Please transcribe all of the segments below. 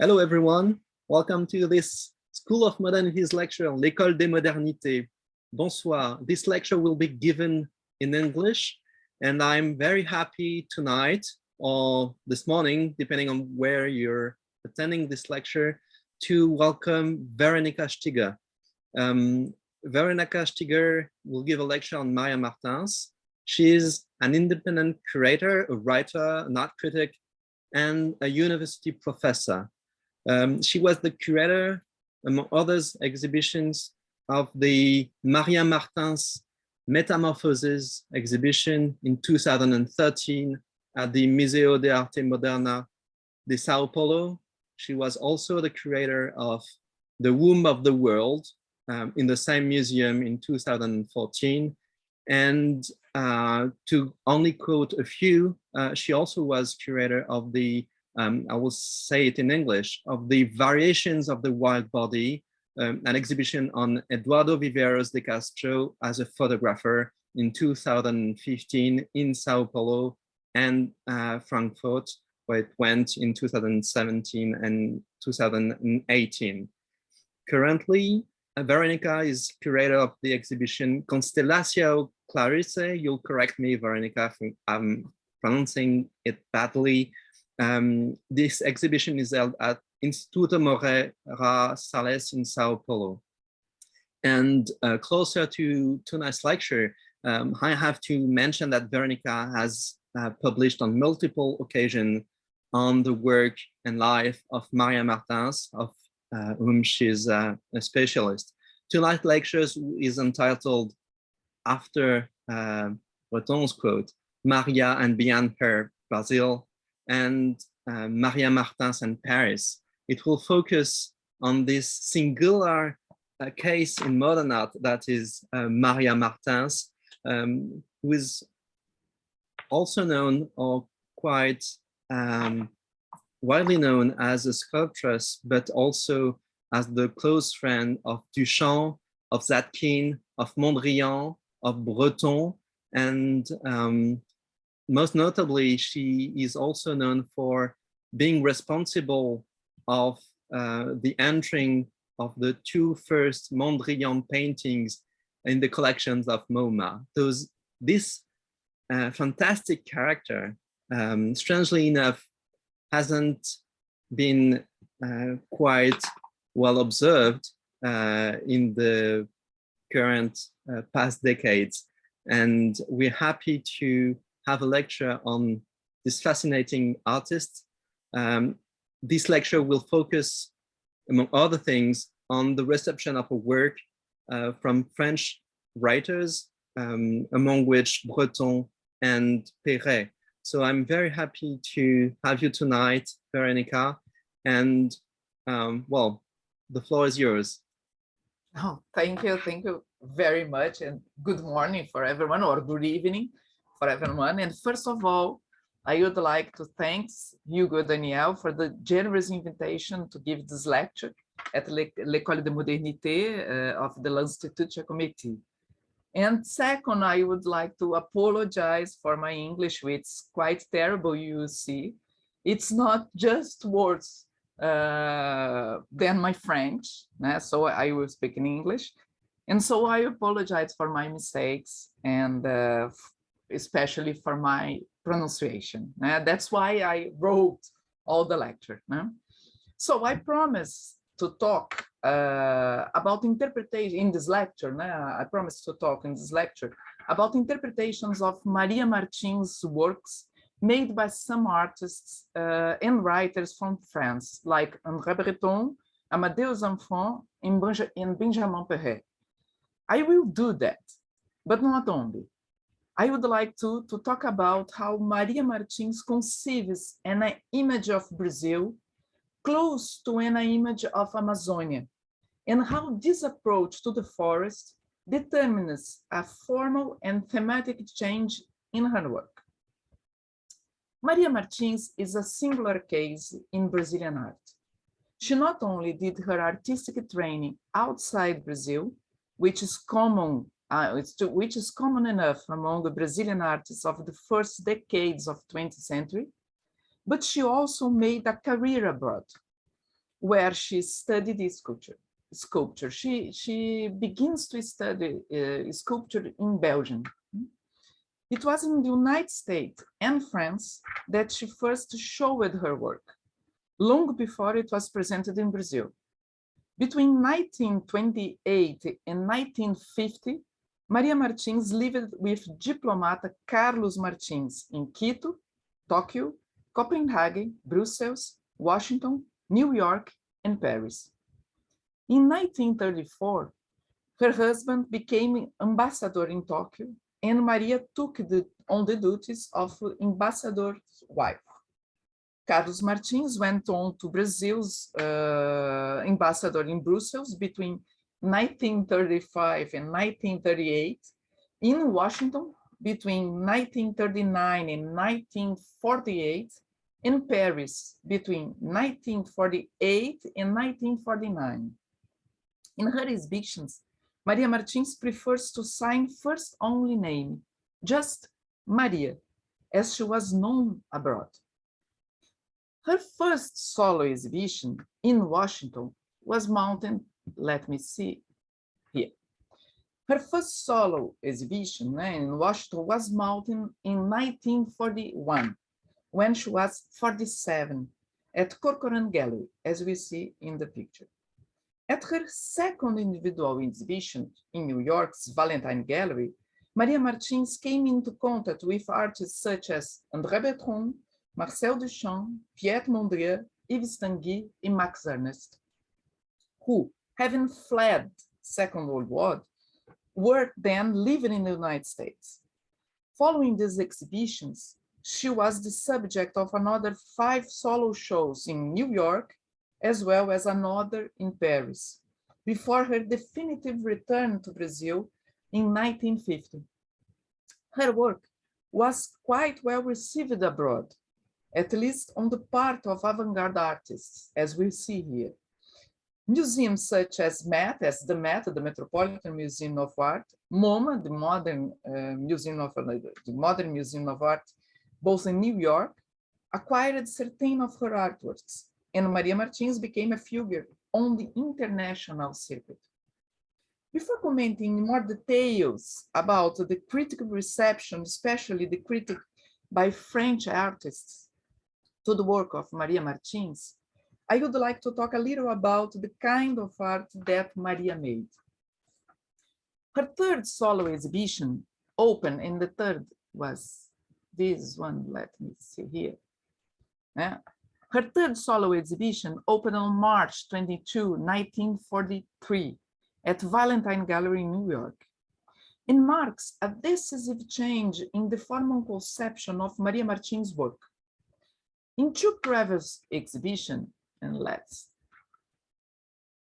Hello, everyone. Welcome to this School of Modernities lecture, L'École des Modernités. Bonsoir. This lecture will be given in English, and I'm very happy tonight or this morning, depending on where you're attending this lecture, to welcome Veronica Stigger. Veronica Stigger will give a lecture on Maria Martins. She is an independent curator, a writer, an art critic, and a university professor. She was the curator, among others, exhibitions of the Maria Martins Metamorphoses exhibition in 2013 at the Museo de Arte Moderna de Sao Paulo. She was also the curator of The Womb of the World in the same museum in 2014. And to only quote a few, she also was curator of the, I will say it in English, of the Variations of the Wild Body, an exhibition on Eduardo Viveiros de Castro as a photographer in 2015 in Sao Paulo and Frankfurt, where it went in 2017 and 2018. Currently, Veronica is curator of the exhibition Constellatio Clarice. You'll correct me, Veronica, if I'm pronouncing it badly. This exhibition is held at Instituto Moreira Salles in Sao Paulo. And closer to tonight's lecture, I have to mention that Veronica has published on multiple occasions on the work and life of Maria Martins, of whom she's a specialist. Tonight's lecture is entitled, after Breton's quote, Maria and Beyond Her, Brazil, and Maria Martins and Paris. It will focus on this singular case in modern art that is Maria Martins, who is also known or quite widely known as a sculptress, but also as the close friend of Duchamp, of Zadkine, of Mondrian, of Breton, and most notably, she is also known for being responsible of the entering of the two first Mondrian paintings in the collections of MoMA. This fantastic character, strangely enough, hasn't been quite well observed in the current past decades. And we're happy to have a lecture on this fascinating artist. This lecture will focus, among other things, on the reception of a work from French writers, among which Breton and Perret. So I'm very happy to have you tonight, Veronica, and well, the floor is yours. Oh, thank you very much, and good morning for everyone, or good evening for everyone. And first of all, I would like to thank Hugo Daniel for the generous invitation to give this lecture at l'École des Modernités of the L'Institut Committee. And second, I would like to apologize for my English, which is quite terrible, you see. It's not just words than my French, so I will speak in English. And so I apologize for my mistakes and especially for my pronunciation. That's why I wrote all the lecture. So I promise to talk about interpretation in this lecture. I promise to talk in this lecture about interpretations of Maria Martins' works made by some artists and writers from France, like André Breton, Amadeus Enfant, and Benjamin Perret. I will do that, but not only. I would like to talk about how Maria Martins conceives an image of Brazil close to an image of Amazonia, and how this approach to the forest determines a formal and thematic change in her work. Maria Martins is a singular case in Brazilian art. She not only did her artistic training outside Brazil, which is common enough among the Brazilian artists of the first decades of the 20th century, but she also made a career abroad. where she studied sculpture. She begins to study sculpture in Belgium. It was in the United States and France that she first showed her work, long before it was presented in Brazil. Between 1928 and 1950, Maria Martins lived with diplomata Carlos Martins in Quito, Tokyo, Copenhagen, Brussels, Washington, New York, and Paris. In 1934, her husband became ambassador in Tokyo, and Maria took on the duties of ambassador's wife. Carlos Martins went on to Brazil's ambassador in Brussels between 1935 and 1938, in Washington between 1939 and 1948, in Paris between 1948 and 1949. In her exhibitions, Maria Martins prefers to sign first only name, just Maria, as she was known abroad. Her first solo exhibition in Washington was mounted, let me see here. Her first solo exhibition in Washington was mounted in 1941, when she was 47, at Corcoran Gallery, as we see in the picture. At her second individual exhibition in New York's Valentine Gallery, Maria Martins came into contact with artists such as André Breton, Marcel Duchamp, Piet Mondrian, Yves Tanguy, and Max Ernst, who, having fled Second World War, were then living in the United States. Following these exhibitions, she was the subject of another 5 solo shows in New York, as well as another in Paris, before her definitive return to Brazil in 1950. Her work was quite well received abroad, at least on the part of avant-garde artists, as we see here. Museums such as Met, the Metropolitan Museum of Art, MoMA, the Modern Museum of Art, both in New York, acquired certain of her artworks, and Maria Martins became a figure on the international circuit. Before commenting in more details about the critical reception, especially the critic by French artists to the work of Maria Martins, I would like to talk a little about the kind of art that Maria made. Her third solo exhibition opened, and the third was this one, let me see here. Her third solo exhibition opened on March 22, 1943, at Valentine Gallery in New York. It marks a decisive change in the formal conception of Maria Martins' work. In 2 previous exhibitions, and let's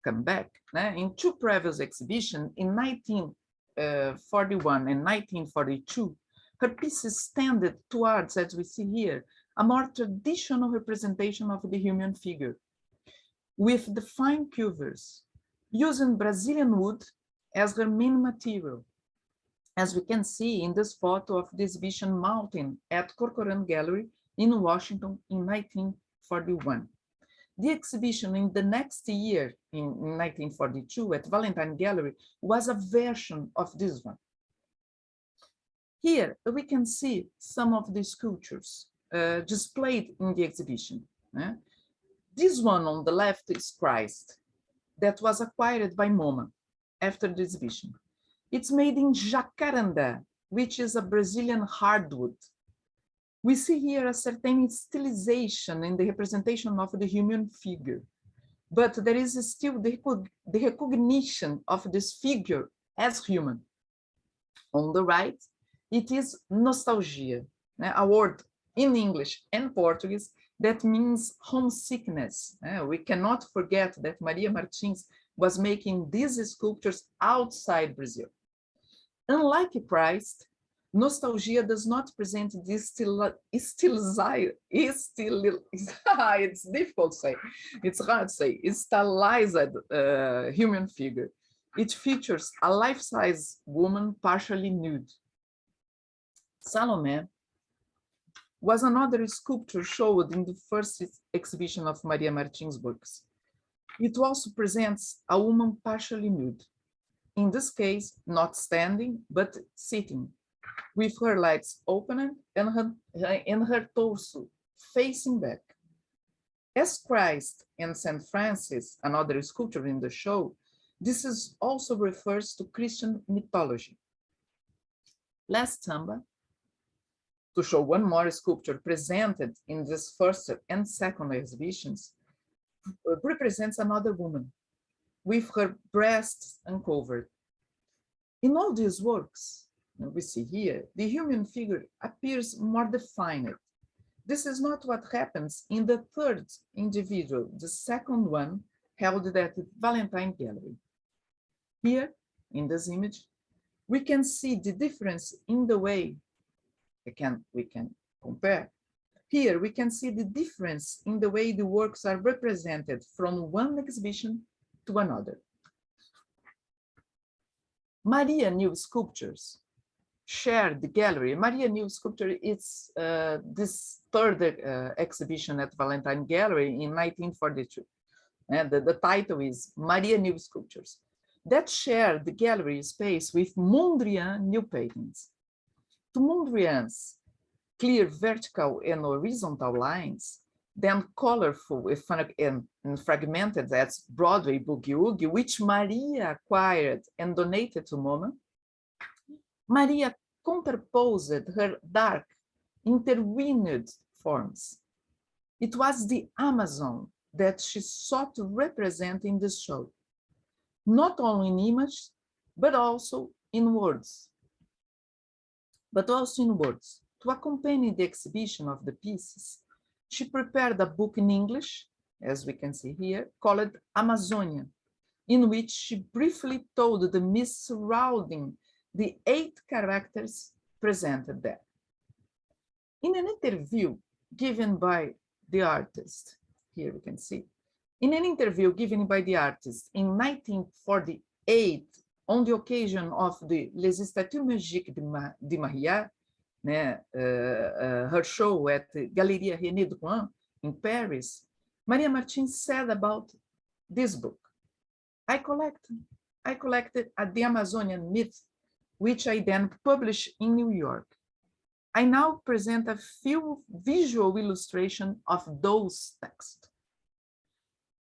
come back, in 2 previous exhibitions in 1941 and 1942, her pieces tended towards, as we see here, a more traditional representation of the human figure, with the fine covers, using Brazilian wood as her main material, as we can see in this photo of the exhibition mounted at Corcoran Gallery in Washington in 1941. The exhibition in the next year, in 1942, at Valentine Gallery, was a version of this one. Here we can see some of the sculptures displayed in the exhibition. This one on the left is Christ, that was acquired by MoMA after the exhibition. It's made in jacarandá, which is a Brazilian hardwood. We see here a certain stylization in the representation of the human figure, but there is still the recognition of this figure as human. On the right, it is nostalgia, a word in English and Portuguese that means homesickness. We cannot forget that Maria Martins was making these sculptures outside Brazil. Unlike Christ, nostalgia does not present this it's difficult to say, it's hard to say, stylized human figure. It features a life-size woman partially nude. Salome was another sculpture showed in the first exhibition of Maria Martins' works. It also presents a woman partially nude, in this case, not standing, but sitting, with her legs open and her torso facing back. As Christ and St. Francis, another sculpture in the show, this is also refers to Christian mythology. Last samba, to show one more sculpture presented in this first and second exhibitions, represents another woman with her breasts uncovered. In all these works, we see here, the human figure appears more defined. This is not what happens in the third individual, the second one held at the Valentine Gallery. Here, in this image, we can see the difference in the way we can compare. Here, we can see the difference in the way the works are represented from one exhibition to another. Maria New Sculptures shared the gallery. Maria New Sculpture is this third exhibition at Valentine Gallery in 1942. And the title is Maria New Sculptures, that shared the gallery space with Mondrian new paintings. To Mondrian's clear vertical and horizontal lines, then colorful and fragmented as Broadway boogie-woogie, which Maria acquired and donated to MoMA, Maria contraposed her dark, intertwined forms. It was the Amazon that she sought to represent in this show, not only in image, but also in words. To accompany the exhibition of the pieces, she prepared a book in English, as we can see here, called Amazonia, in which she briefly told the myths surrounding the 8 characters presented there. In an interview given by the artist, here we can see, in an interview given by the artist in 1948, on the occasion of the Les Statues Magiques de Maria, her show at the Galeria René Drouin in Paris, Maria Martins said about this book, I collected the Amazonian myth, which I then published in New York. I now present a few visual illustrations of those texts.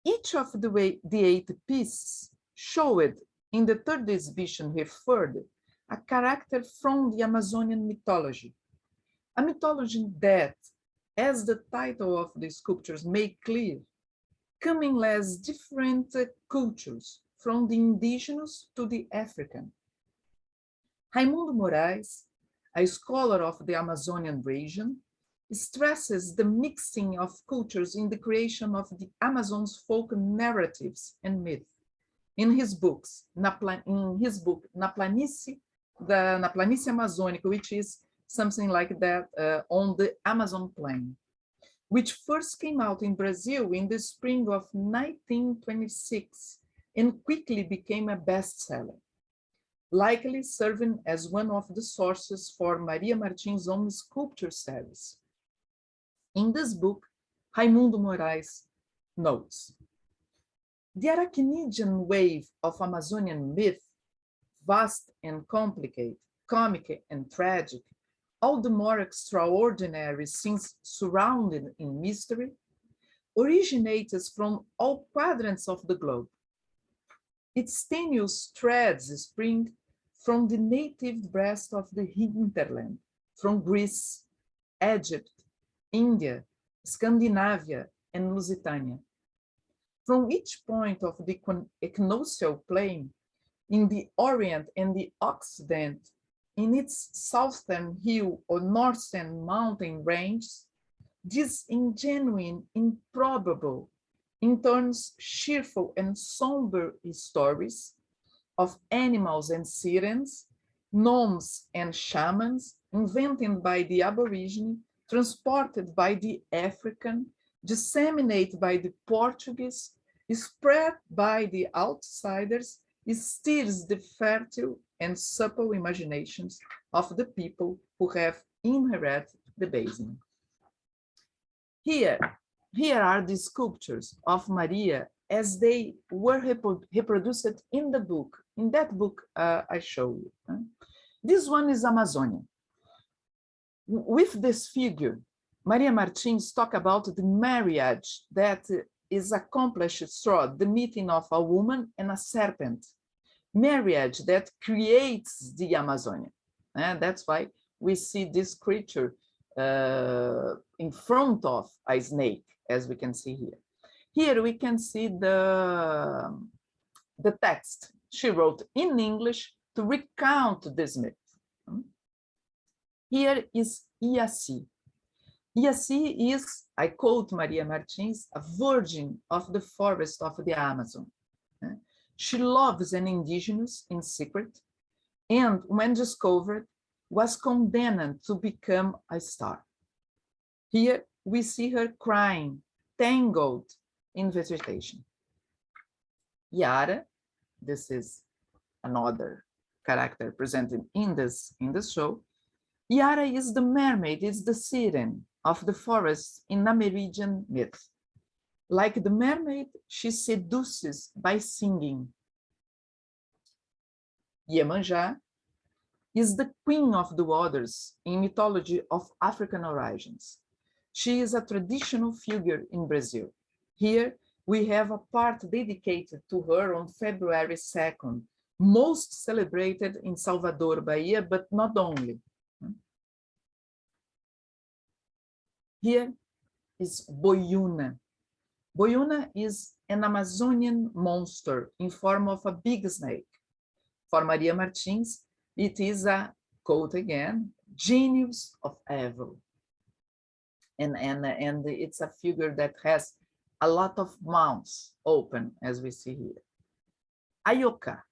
Each of the 8 pieces showed in the third exhibition referred a character from the Amazonian mythology, a mythology that, as the title of the sculptures make clear, coming as different cultures from the indigenous to the African. Raimundo Moraes, a scholar of the Amazonian region, stresses the mixing of cultures in the creation of the Amazon's folk narratives and myth. In his book, Na Planície Amazônica, which is something like that on the Amazon plain, which first came out in Brazil in the spring of 1926 and quickly became a bestseller, likely serving as one of the sources for Maria Martins' own sculpture series. In this book, Raimundo Moraes notes, the Arachnidian wave of Amazonian myth, vast and complicated, comic and tragic, all the more extraordinary since surrounded in mystery, originates from all quadrants of the globe. Its tenuous threads spring from the native breast of the hinterland, from Greece, Egypt, India, Scandinavia, and Lusitania. From each point of the equinoctial plane, in the Orient and the Occident, in its southern hill or northern mountain range, these ingenuine, improbable, in turns cheerful and somber stories of animals and sirens, gnomes and shamans, invented by the Aborigine, transported by the African, disseminated by the Portuguese, spread by the outsiders, stirs the fertile and supple imaginations of the people who have inherited the basin. Here are the sculptures of Maria as they were reproduced in the book, in that book I show you. This one is Amazonian. With this figure, Maria Martins talk about the marriage that is accomplished through the meeting of a woman and a serpent, marriage that creates the Amazonia. And that's why we see this creature in front of a snake, as we can see here. Here we can see the text she wrote in English to recount this myth. Here is Iaci. Iaci is, I quote Maria Martins, a virgin of the forest of the Amazon. She loves an indigenous in secret, and when discovered, was condemned to become a star. Here we see her crying, tangled in vegetation. Yara, this is another character presented in this show. Yara is the mermaid, is the siren of the forest in American myth. Like the mermaid, she seduces by singing. Iemanjá is the queen of the waters in mythology of African origins. She is a traditional figure in Brazil. Here we have a part dedicated to her on February 2nd, most celebrated in Salvador, Bahia, but not only. Here is Boyuna. Boyuna is an Amazonian monster in form of a big snake. For Maria Martins, it is a, quote again, genius of evil. And it's a figure that has a lot of mouths open, as we see here. Ayoka.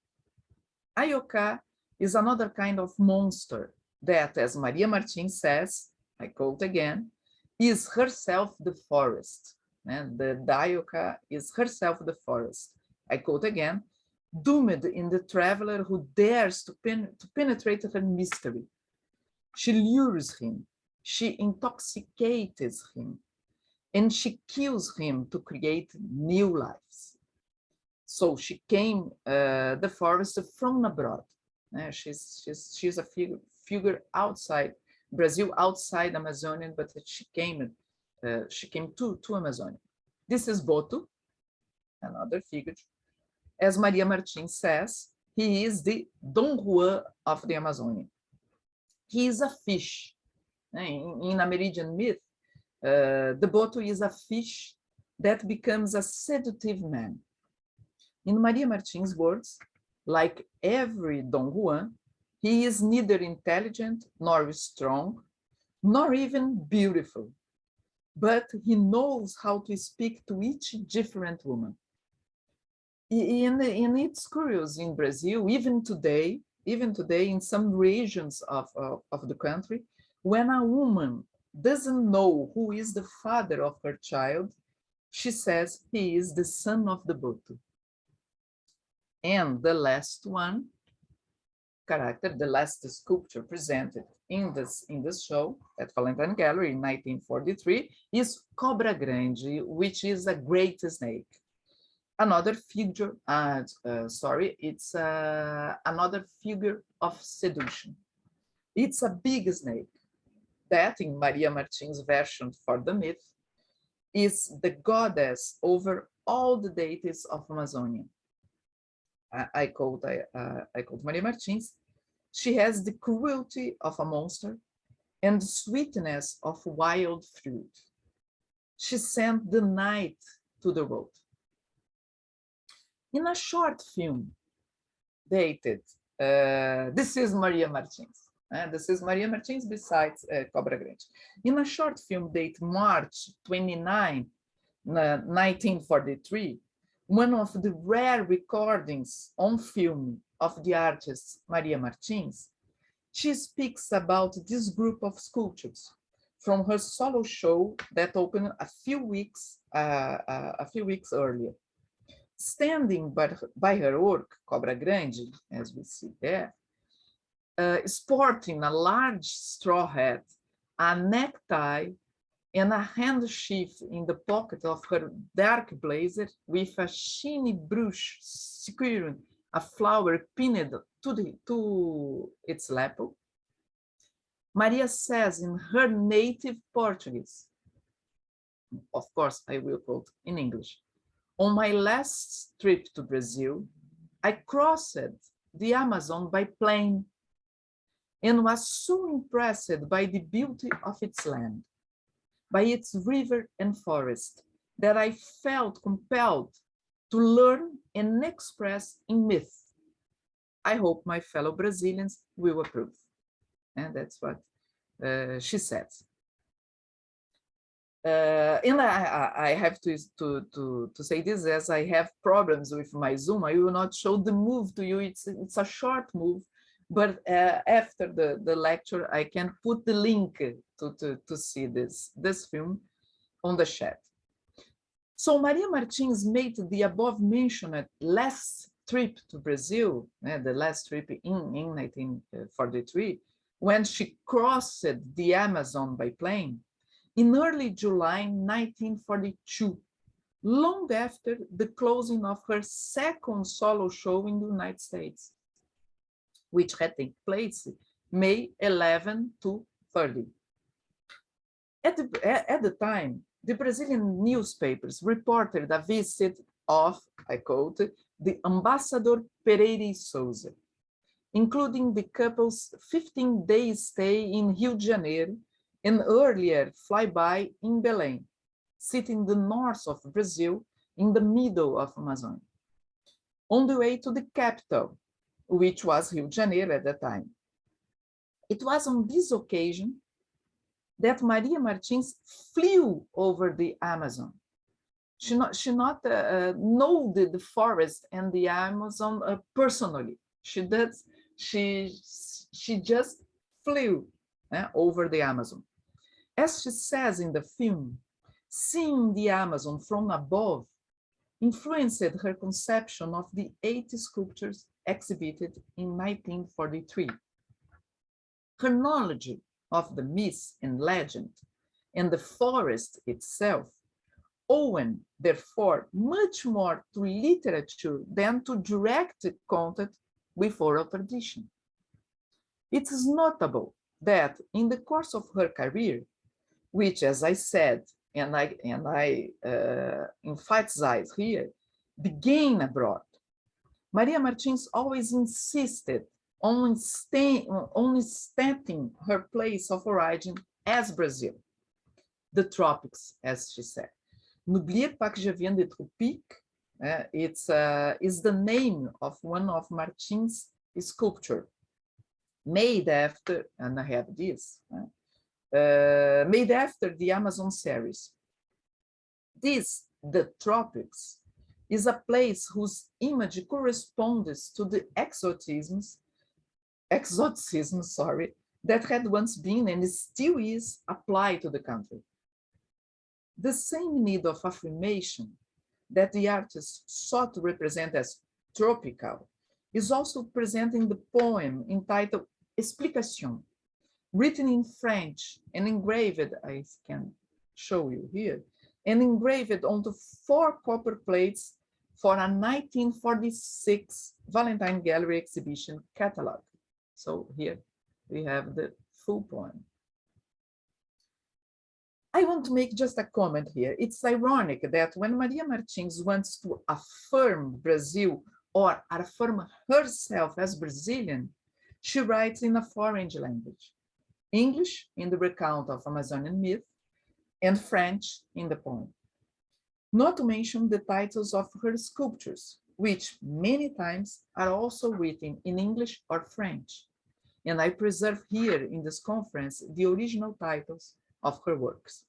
Ayoka is another kind of monster that, as Maria Martins says, I quote again, is herself the forest. And the Ayoka is herself the forest. I quote again, doomed in the traveler who dares to penetrate her mystery. She lures him, she intoxicates him, and she kills him to create new lives. So she came the forest from abroad. She's a figure outside Brazil, outside Amazonian, but she came to Amazonia. This is Boto, another figure. As Maria Martins says, he is the Don Juan of the Amazonia. He is a fish. In American myth, the Boto is a fish that becomes a seductive man. In Maria Martins' words, like every Don Juan, he is neither intelligent nor strong, nor even beautiful, but he knows how to speak to each different woman. And it's curious in Brazil, even today in some regions of the country, when a woman doesn't know who is the father of her child, she says he is the son of the Boto. And the last one, character, the last sculpture presented in this show at Valentine Gallery in 1943 is Cobra Grande, which is a great snake. Another figure, it's another figure of seduction. It's a big snake that, in Maria Martins' version for the myth, is the goddess over all the deities of Amazonia. I quote Maria Martins. She has the cruelty of a monster and the sweetness of wild fruit. She sent the night to the road. In a short film dated, this is Maria Martins. This is Maria Martins besides Cobra Grande. In a short film dated March 29, 1943, one of the rare recordings on film of the artist Maria Martins, she speaks about this group of sculptures from her solo show that opened a few weeks earlier. Standing by her work, Cobra Grande, as we see there, sporting a large straw hat, a necktie, and a handkerchief in the pocket of her dark blazer with a shiny brush securing a flower pinned to its lapel, Maria says in her native Portuguese, of course I will quote in English, "On my last trip to Brazil, I crossed the Amazon by plane and was so impressed by the beauty of its land, by its river and forest, that I felt compelled to learn and express in myth. I hope my fellow Brazilians will approve." And that's what she says. And I have to say this, as I have problems with my Zoom. I will not show the move to you. It's a short move, but after the lecture, I can put the link to see this film on the chat. So Maria Martins made the above mentioned last trip to Brazil, the last trip in 1943, when she crossed the Amazon by plane, in early July 1942, long after the closing of her second solo show in the United States, which had taken place May 11 to 30. At the time, the Brazilian newspapers reported a visit of, I quote, the Ambassador Pereira e Souza, including the couple's 15-day stay in Rio de Janeiro, an earlier flyby in Belém, sitting the north of Brazil in the middle of Amazon, on the way to the capital, which was Rio de Janeiro at the time. It was on this occasion that Maria Martins flew over the Amazon. She not know the forest and the Amazon personally. She just flew over the Amazon. As she says in the film, seeing the Amazon from above influenced her conception of the 8 sculptures exhibited in 1943. Her knowledge of the myth and legend and the forest itself owed, therefore, much more to literature than to direct contact with oral tradition. It is notable that in the course of her career, which, as I said, and I emphasize here, began abroad, Maria Martins always insisted on stating her place of origin as Brazil, the tropics, as she said. N'oubliez pas que je viens des tropiques. Is the name of one of Martins' sculpture, made after, and I have this, made after the Amazon series. This, the tropics, is a place whose image corresponds to the exoticism, that had once been and still is applied to the country. The same need of affirmation that the artist sought to represent as tropical is also present in the poem entitled Explication, written in French and engraved, I can show you here, and engraved onto 4 copper plates for a 1946 Valentine Gallery exhibition catalog. So here we have the full poem. I want to make just a comment here. It's ironic that when Maria Martins wants to affirm Brazil or affirm herself as Brazilian, she writes in a foreign language, English in the recount of Amazonian myth, and French in the poem. Not to mention the titles of her sculptures, which many times are also written in English or French. And I preserve here in this conference the original titles of her works.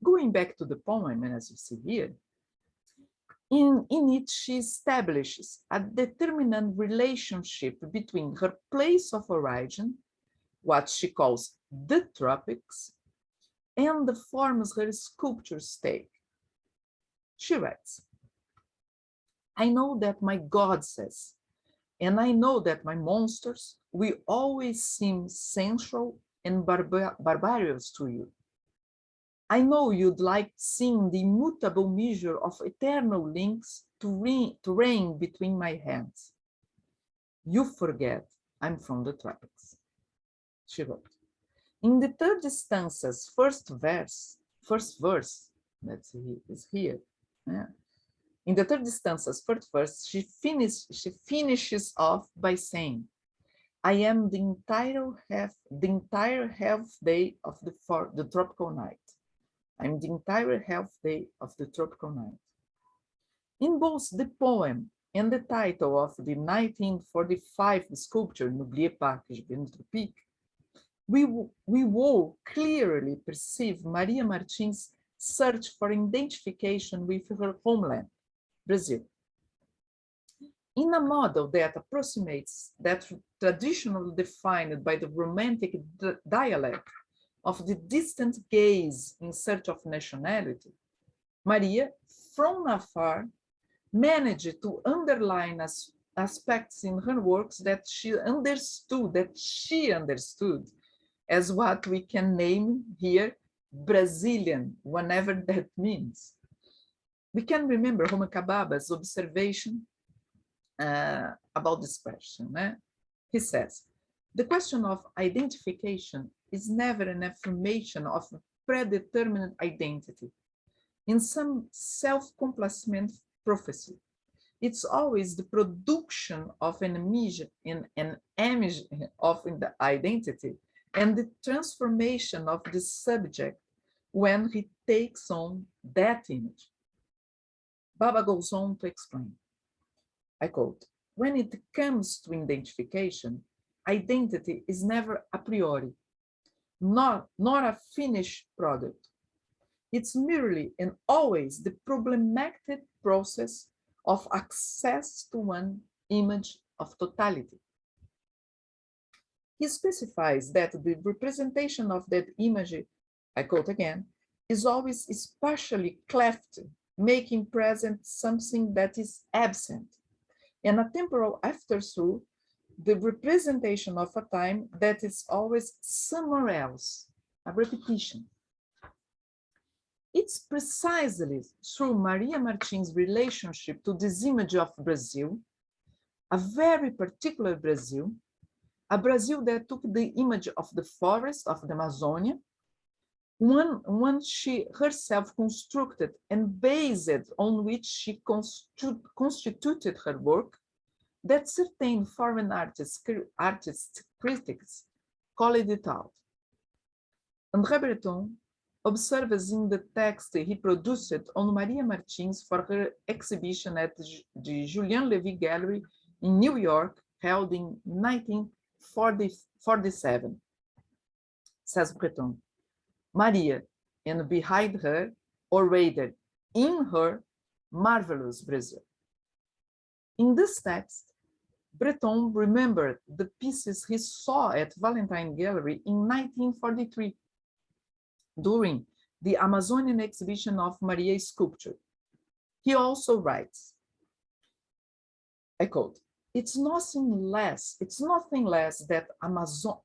Going back to the poem, and as you see here, in it she establishes a determinant relationship between her place of origin, what she calls the tropics, and the forms her sculptures take. She writes, I know that my goddesses, and I know that my monsters will always seem sensual and barbarous to you. I know you'd like seeing the immutable measure of eternal links to reign between my hands. You forget I'm from the tropics, she wrote. In the third stanza's first verse, that is here. Yeah. In the third stanza's first verse, she finishes off by saying, I am the entire half day of the tropical night. I'm the entire half day of the tropical night. In both the poem and the title of the 1945 sculpture, N'oubliez pas que je viens du tropique, we will clearly perceive Maria Martins' search for identification with her homeland, Brazil. In a model that approximates that traditionally defined by the romantic dialect of the distant gaze in search of nationality, Maria, from afar, managed to underline aspects in her works that she understood as what we can name here Brazilian, whatever that means. We can remember Rubalcaba's observation about this question. He says, the question of identification is never an affirmation of a predetermined identity. In some self-complacent prophecy, it's always the production of an image of the identity and the transformation of the subject when he takes on that image. Baba goes on to explain, I quote, when it comes to identification, identity is never a priori, nor a finished product. It's merely and always the problematic process of access to one image of totality. He specifies that the representation of that image, I quote again, is always spatially cleft, making present something that is absent, and a temporal afterthought, the representation of a time that is always somewhere else, a repetition. It's precisely through Maria Martins' relationship to this image of Brazil, a very particular Brazil, a Brazil that took the image of the forest of the Amazonia, one she herself constructed and based on which she constituted her work, that certain foreign artist critics call it out. André Breton observes in the text he produced on Maria Martins for her exhibition at the Julian Levy Gallery in New York, held in 1947. Says Breton, Maria, and behind her, or rather in her, marvelous Brazil. In this text, Breton remembered the pieces he saw at Valentine Gallery in 1943, during the Amazonian exhibition of Maria's sculpture. He also writes, I quote, it's nothing less that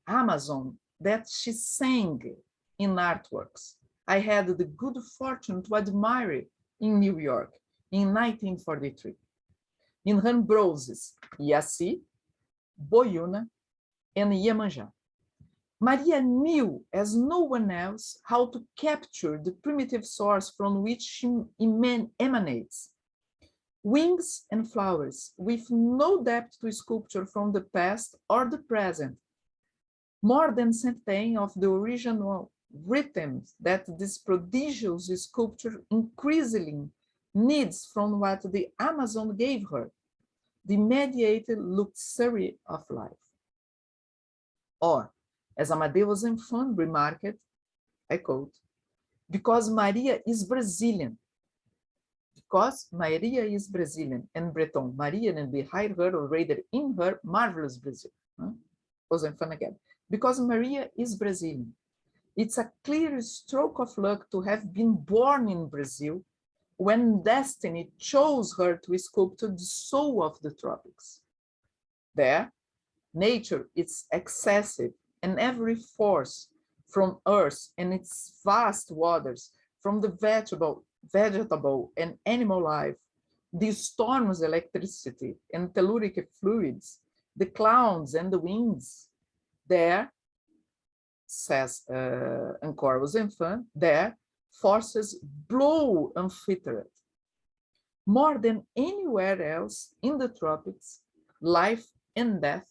Amazon that she sang in artworks I had the good fortune to admire in New York in 1943. In her broses, Iaci, Boyuna, and Iemanjá. Maria knew, as no one else, how to capture the primitive source from which she emanates. Wings and flowers, with no depth to sculpture from the past or the present. More than certain of the original rhythms that this prodigious sculpture increasingly needs from what the Amazon gave her, the mediated luxury of life. Or, as Amadeus and Fun remarked, I quote, because Maria is Brazilian. Because Maria is Brazilian, and Breton, Maria, and behind her, or rather in her, marvelous Brazil. Also Fun again. Because Maria is Brazilian. It's a clear stroke of luck to have been born in Brazil when destiny chose her to sculpt the soul of the tropics. There, nature is excessive, and every force from earth and its vast waters, from the vegetable and animal life, the storms, electricity, and telluric fluids, the clouds and the winds. There, says Encore Enfant, there, forces blow unfettered. More than anywhere else in the tropics, life and death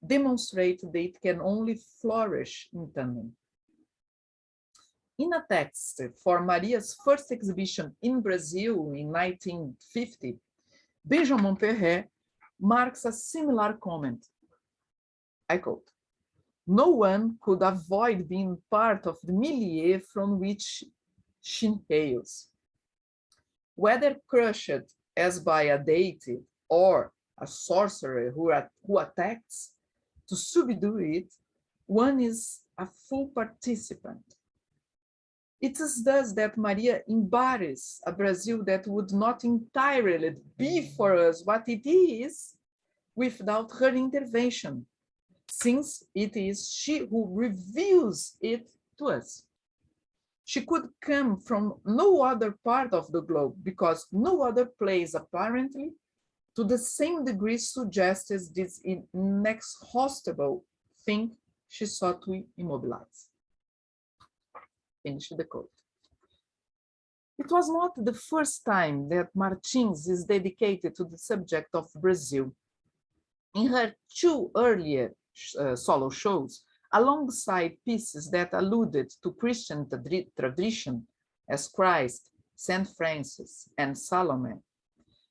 demonstrate that it can only flourish in tandem. In a text for Maria's first exhibition in Brazil in 1950, Benjamin Perret marks a similar comment. I quote, "No one could avoid being part of the milieu from which she hails. Whether crushed as by a deity or a sorcerer who attacks, to subdue it, one is a full participant. It is thus that Maria embodies a Brazil that would not entirely be for us what it is without her intervention, since it is she who reveals it to us. She could come from no other part of the globe because no other place apparently to the same degree suggests this inexhaustible thing she sought to immobilize." Finish the quote. It was not the first time that Martins is dedicated to the subject of Brazil. In her two earlier solo shows, alongside pieces that alluded to Christian tradition as Christ, St. Francis, and Salome,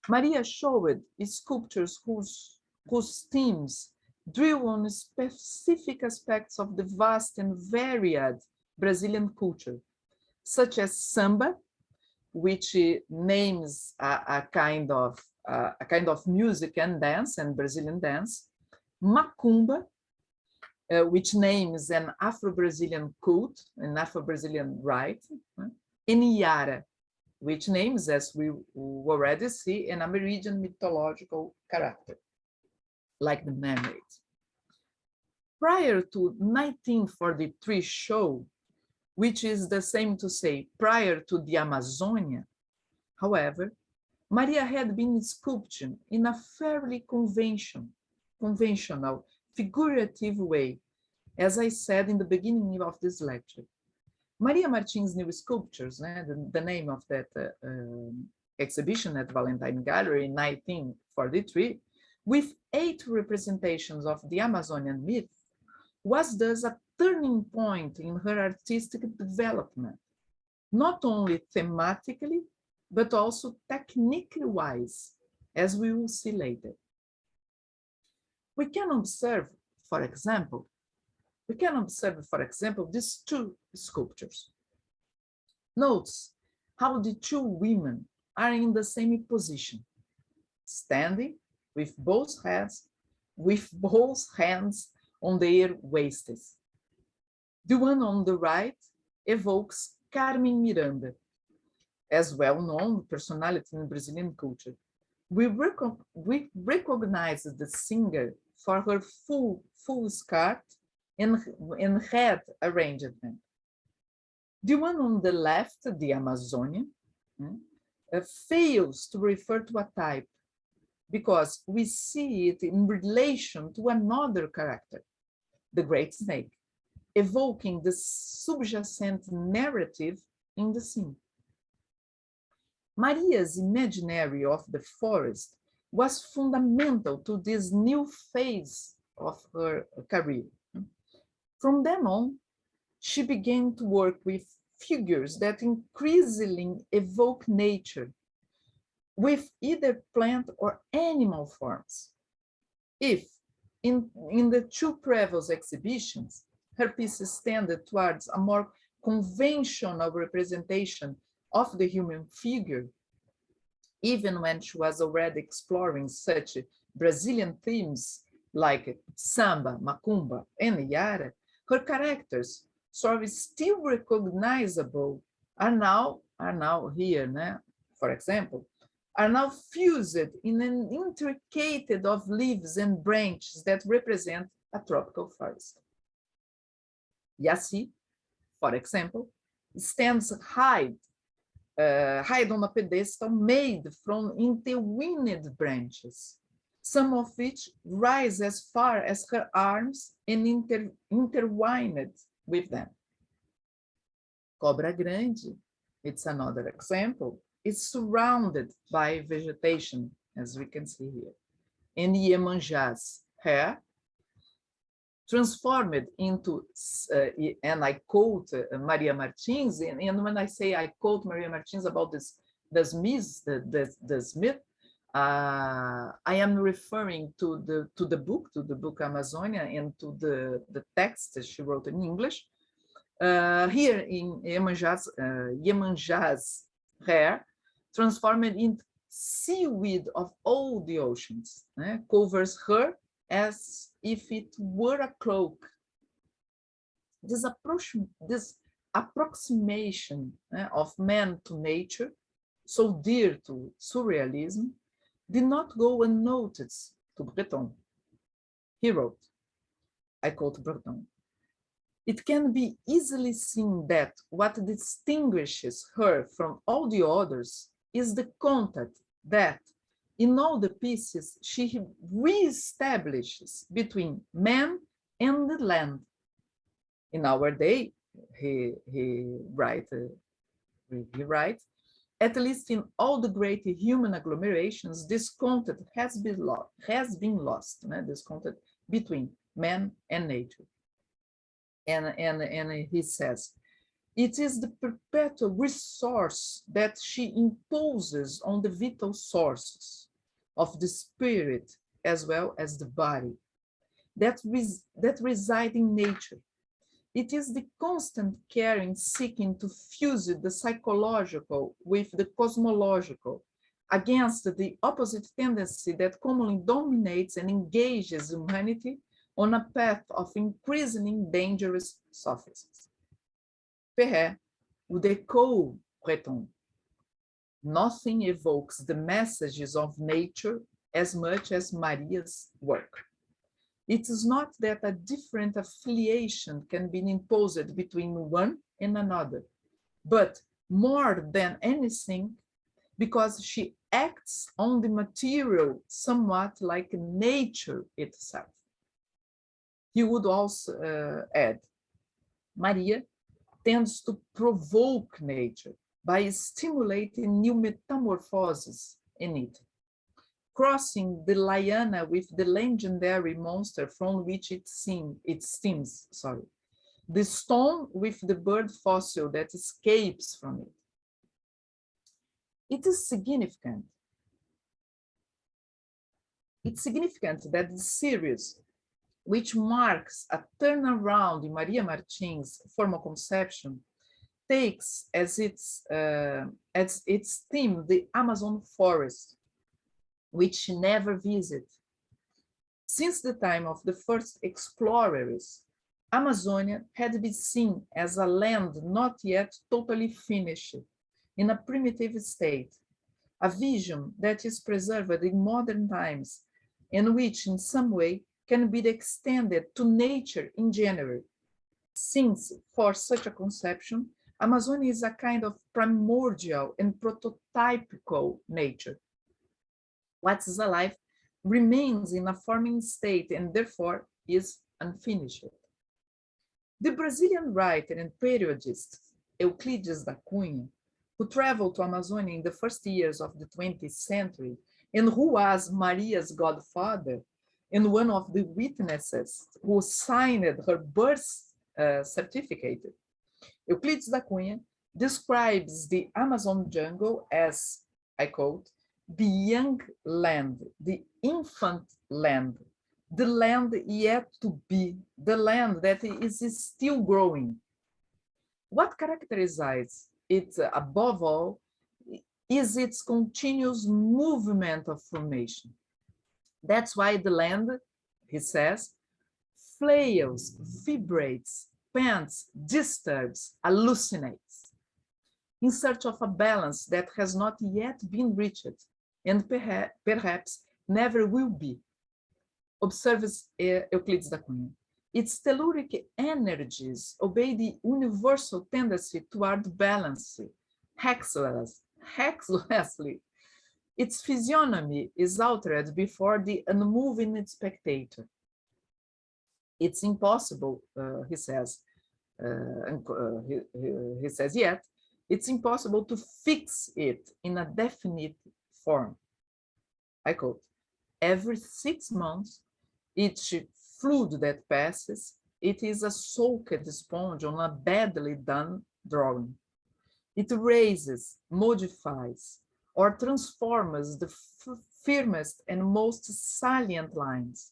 Maria showed sculptures whose themes drew on specific aspects of the vast and varied Brazilian culture, such as samba, which names a kind of music and dance and Brazilian dance, macumba, which names an Afro-Brazilian cult, an Afro-Brazilian rite, and Iara, which names, as we already see, an Amerindian mythological character, like the mermaid. Prior to 1943 show, which is the same to say prior to the Amazonia, however, Maria had been sculpting in a fairly conventional, figurative way, as I said in the beginning of this lecture. Maria Martins' new sculptures, the name of that exhibition at Valentine Gallery in 1943, with 8 representations of the Amazonian myth, was thus a turning point in her artistic development, not only thematically, but also technically wise, as we will see later. We can observe, for example, these 2 sculptures. Notice how the 2 women are in the same position, standing with both hands on their waists. The one on the right evokes Carmen Miranda, as well-known personality in Brazilian culture. We recognize the singer for her full skirt and head arrangement. The one on the left, the Amazonian, fails to refer to a type because we see it in relation to another character, the great snake, evoking the subjacent narrative in the scene. Maria's imaginary of the forest was fundamental to this new phase of her career. From then on, she began to work with figures that increasingly evoke nature, with either plant or animal forms. If, in the 2 previous exhibitions, her pieces tended towards a more conventional representation of the human figure, even when she was already exploring such Brazilian themes like samba, macumba, and yara, her characters, still recognizable, are now here, for example, are now fused in an intricate of leaves and branches that represent a tropical forest. E assim, for example, stands high on a pedestal made from intertwined branches, some of which rise as far as her arms and intertwined with them. Cobra Grande, it's another example, is surrounded by vegetation, as we can see here. And Iemanjà's hair, transformed into, and I quote Maria Martins, and when I say I quote Maria Martins about this myth, I am referring to the book Amazonia, and to the text that she wrote in English. Here in Iemanjà's hair, transformed into seaweed of all the oceans, covers her as if it were a cloak. This approximation of man to nature, so dear to surrealism, did not go unnoticed to Breton. He wrote, I quote Breton, "It can be easily seen that what distinguishes her from all the others is the contact that, in all the pieces, she reestablishes between man and the land." In our day, he writes, at least in all the great human agglomerations, this contact has been lost, this contact between man and nature. And he says, it is the perpetual resource that she imposes on the vital sources of the spirit as well as the body that reside in nature. It is the constant caring, seeking to fuse the psychological with the cosmological against the opposite tendency that commonly dominates and engages humanity on a path of increasing dangerous sophisms. Perret would echo Breton. Nothing evokes the messages of nature as much as Maria's work. It is not that a different affiliation can be imposed between one and another, but more than anything, because she acts on the material somewhat like nature itself. He would also add, Maria tends to provoke nature by stimulating new metamorphoses in it, crossing the liana with the legendary monster from which it stems, the stone with the bird fossil that escapes from it. It is significant. It's significant that the series, which marks a turnaround in Maria Martins' formal conception, takes as its theme the Amazon forest, which she never visited. Since the time of the first explorers, Amazonia had been seen as a land not yet totally finished, in a primitive state, a vision that is preserved in modern times, and which in some way can be extended to nature in general, since for such a conception, Amazonia is a kind of primordial and prototypical nature. What is alive remains in a forming state and therefore is unfinished. The Brazilian writer and periodist Euclides da Cunha, who traveled to Amazonia in the first years of the 20th century and who was Maria's godfather and one of the witnesses who signed her birth certificate, Euclides da Cunha describes the Amazon jungle as, I quote, the young land, the infant land, the land yet to be, the land that is still growing. What characterizes it above all is its continuous movement of formation. That's why the land, he says, flails, vibrates, pants, disturbs, hallucinates, in search of a balance that has not yet been reached and perhaps never will be. Observes Euclides da Cunha. Its telluric energies obey the universal tendency toward balance, hexlessly. Its physiognomy is altered before the unmoving spectator. It's impossible, he says, he says, yet it's impossible to fix it in a definite form. I quote, every 6 months, each flood that passes, it is a soaked sponge on a badly done drawing. It raises, modifies, or transforms the firmest and most salient lines,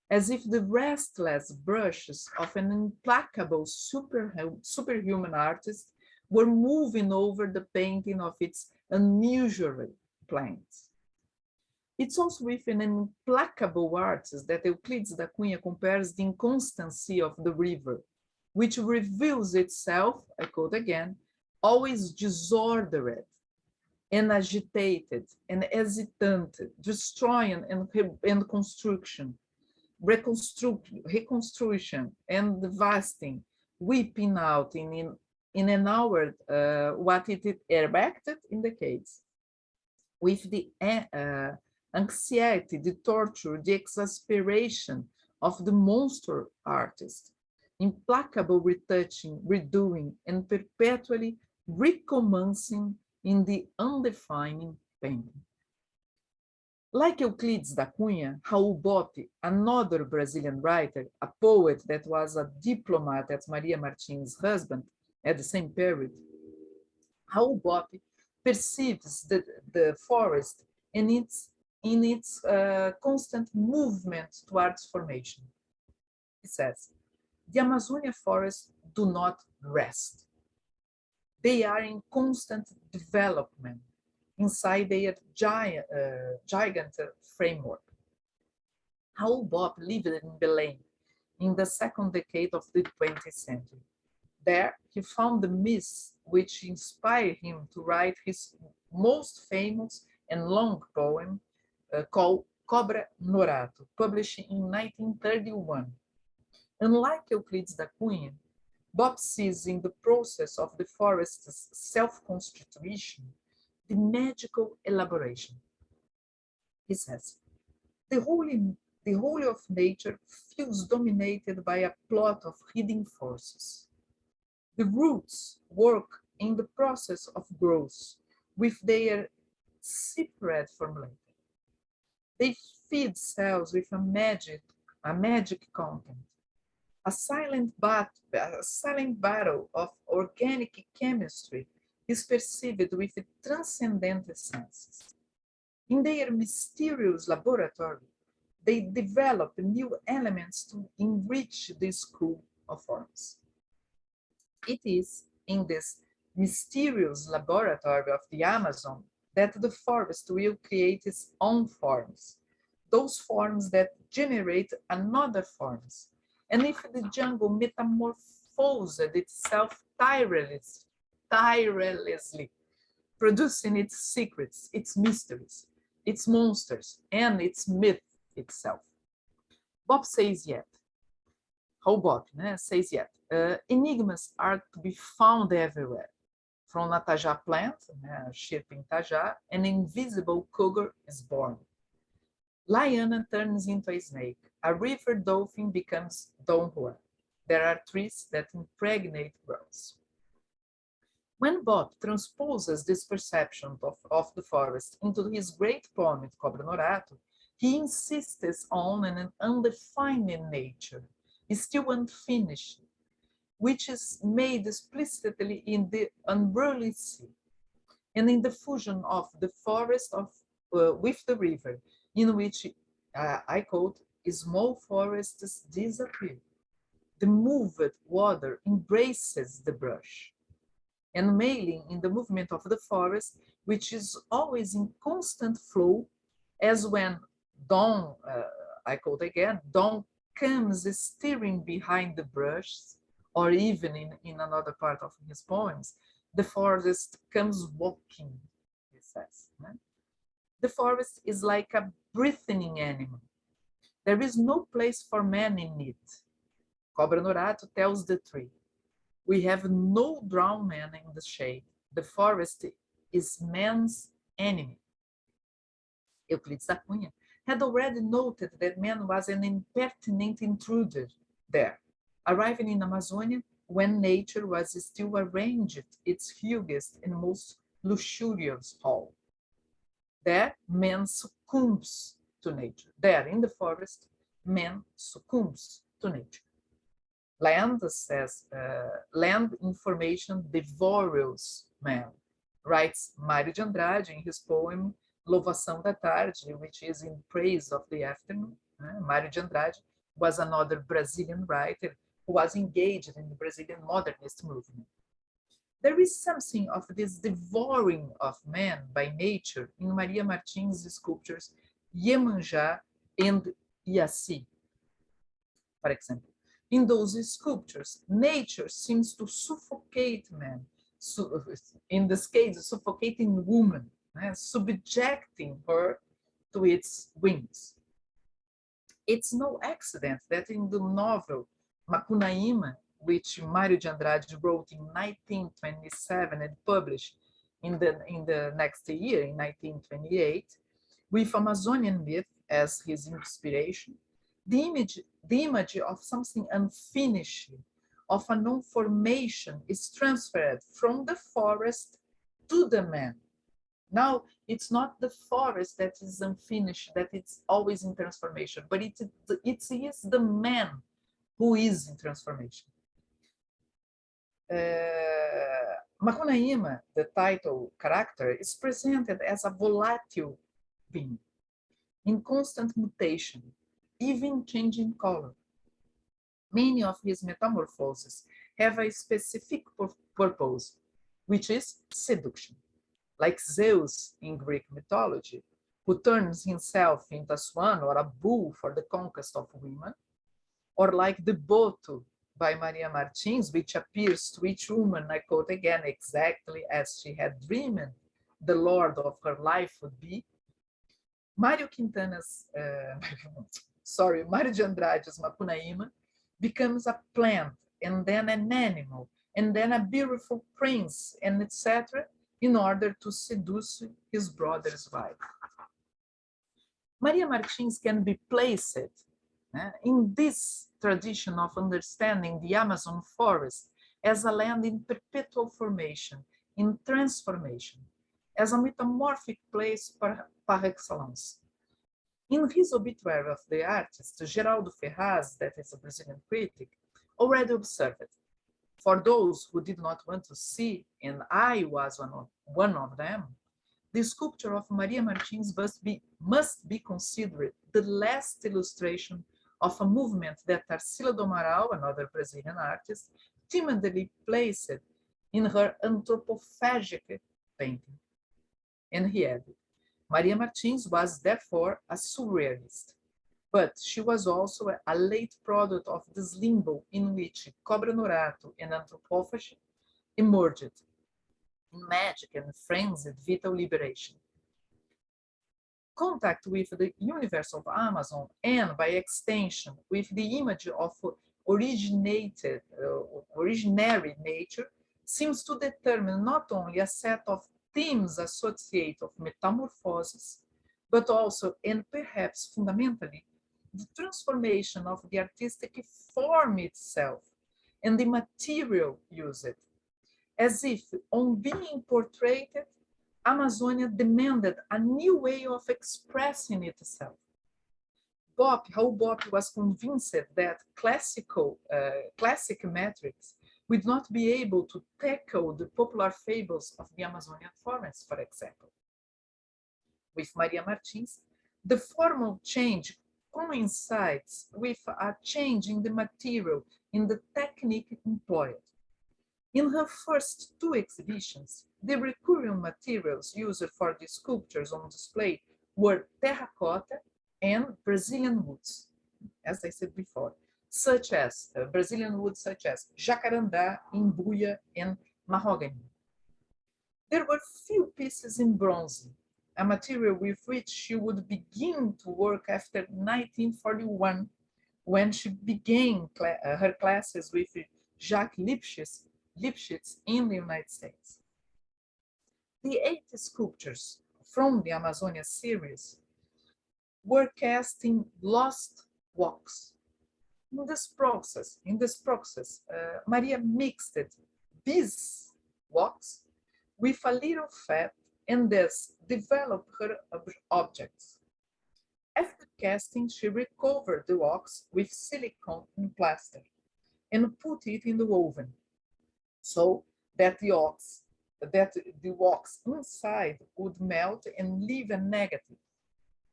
as if the restless brushes of an implacable superhuman artist were moving over the painting of its unusual plans. It's also with an implacable artist that Euclides da Cunha compares the inconstancy of the river, which reveals itself, I quote again, always disordered and agitated and hesitant, destroying and construction, reconstruction and devastating, weeping out in an hour what it erected in the case, with the anxiety, the torture, the exasperation of the monster artist, implacable retouching, redoing, and perpetually recommencing in the undefining painting. Like Euclides da Cunha, Raul Bopp, another Brazilian writer, a poet that was a diplomat as Maria Martins' husband at the same period, Raul Bopp perceives the forest in its constant movement towards formation. He says, the Amazonia forests do not rest. They are in constant development inside their giant framework. Raul Bopp lived in Belém in the second decade of the 20th century. There, he found the myths which inspired him to write his most famous and long poem called Cobra Norato, published in 1931. Unlike Euclides da Cunha, Bopp sees in the process of the forest's self-constitution the magical elaboration. He says, the whole of nature feels dominated by a plot of hidden forces. The roots work in the process of growth with their separate formulae. They feed cells with a magic content. A silent battle of organic chemistry is perceived with transcendent senses. In their mysterious laboratory, they develop new elements to enrich the school of forms. It is in this mysterious laboratory of the Amazon that the forest will create its own forms, those forms that generate another forms. And if the jungle metamorphosed itself tirelessly, producing its secrets, its mysteries, its monsters, and its myth itself. Bopp says yet, Raul Bopp says yet, enigmas are to be found everywhere. From a tajá plant, shipping tajá, an invisible cougar is born. Liana turns into a snake. A river dolphin becomes Don Juan. There are trees that impregnate grounds. When Bopp transposes this perception of the forest into his great poem, Cobra Norato, he insists on an undefined nature, still unfinished, which is made explicitly in the unruly sea and in the fusion of the forest with the river, in which, I quote, small forests disappear. The moved water embraces the brush, and mailing in the movement of the forest, which is always in constant flow, as when dawn, I quote again, dawn comes steering behind the brush, or even in another part of his poems, the forest comes walking, he says. The forest is like a breathing animal. There is no place for man in it. Cobra Norato tells the tree, we have no drowned man in the shade. The forest is man's enemy. Euclides da Cunha had already noted that man was an impertinent intruder there, arriving in Amazonia when nature was still arranged its hugest and most luxurious hall. There, man succumbs to nature. There, in the forest, man succumbs to nature. Land, says, land information devours man, writes Mário de Andrade in his poem Louvação da Tarde, which is in praise of the afternoon. Mário de Andrade was another Brazilian writer who was engaged in the Brazilian modernist movement. There is something of this devouring of man by nature in Maria Martins' sculptures Iemanjá and Iaci, for example. In those sculptures, nature seems to suffocate man, in this case, suffocating woman, subjecting her to its whims. It's no accident that in the novel Macunaíma, which Mário de Andrade wrote in 1927 and published in the next year, in 1928, with Amazonian myth as his inspiration, the image of something unfinished, of a non-formation, is transferred from the forest to the man. Now, it's not the forest that is unfinished, that it's always in transformation, but it is the man who is in transformation. Macunaíma, the title character, is presented as a volatile being, in constant mutation, even changing color. Many of his metamorphoses have a specific purpose, which is seduction. Like Zeus in Greek mythology, who turns himself into a swan or a bull for the conquest of women, or like the Boto by Maria Martins, which appears to each woman, I quote again, exactly as she had dreamed the lord of her life would be. Mário de Andrade's Macunaíma becomes a plant, and then an animal, and then a beautiful prince, and etc., in order to seduce his brother's wife. Maria Martins can be placed in this tradition of understanding the Amazon forest as a land in perpetual formation, in transformation, as a metamorphic place par excellence. In his obituary of the artist, Geraldo Ferraz, that is a Brazilian critic, already observed, for those who did not want to see, and I was one of them, the sculpture of Maria Martins must be considered the last illustration of a movement that Tarsila do Amaral, another Brazilian artist, timidly placed in her anthropophagic painting. And he added, Maria Martins was therefore a surrealist, but she was also a late product of this limbo in which Cobra Norato and anthropophagy emerged in magic and frenzied vital liberation. Contact with the universe of Amazon and, by extension, with the image of originary nature seems to determine not only a set of themes associated with metamorphosis, but also, and perhaps fundamentally, the transformation of the artistic form itself and the material used, as if on being portrayed, Amazonia demanded a new way of expressing itself. Raul Bopp was convinced that classic metrics would not be able to tackle the popular fables of the Amazonian forest, for example. With Maria Martins, the formal change coincides with a change in the material, in the technique employed. In her first two exhibitions, the recurring materials used for the sculptures on display were terracotta and Brazilian woods, as I said before, such as Brazilian woods such as jacarandá, imbuia, and mahogany. There were few pieces in bronze, a material with which she would begin to work after 1941, when she began her classes with Jacques Lipchitz in the United States. The 8 sculptures from the Amazonia series were cast in lost walks. In this process, Maria mixed these walks with a little fat and thus developed her objects. After casting, she recovered the wax with silicone and plaster and put it in the oven so that the wax inside would melt and leave a negative.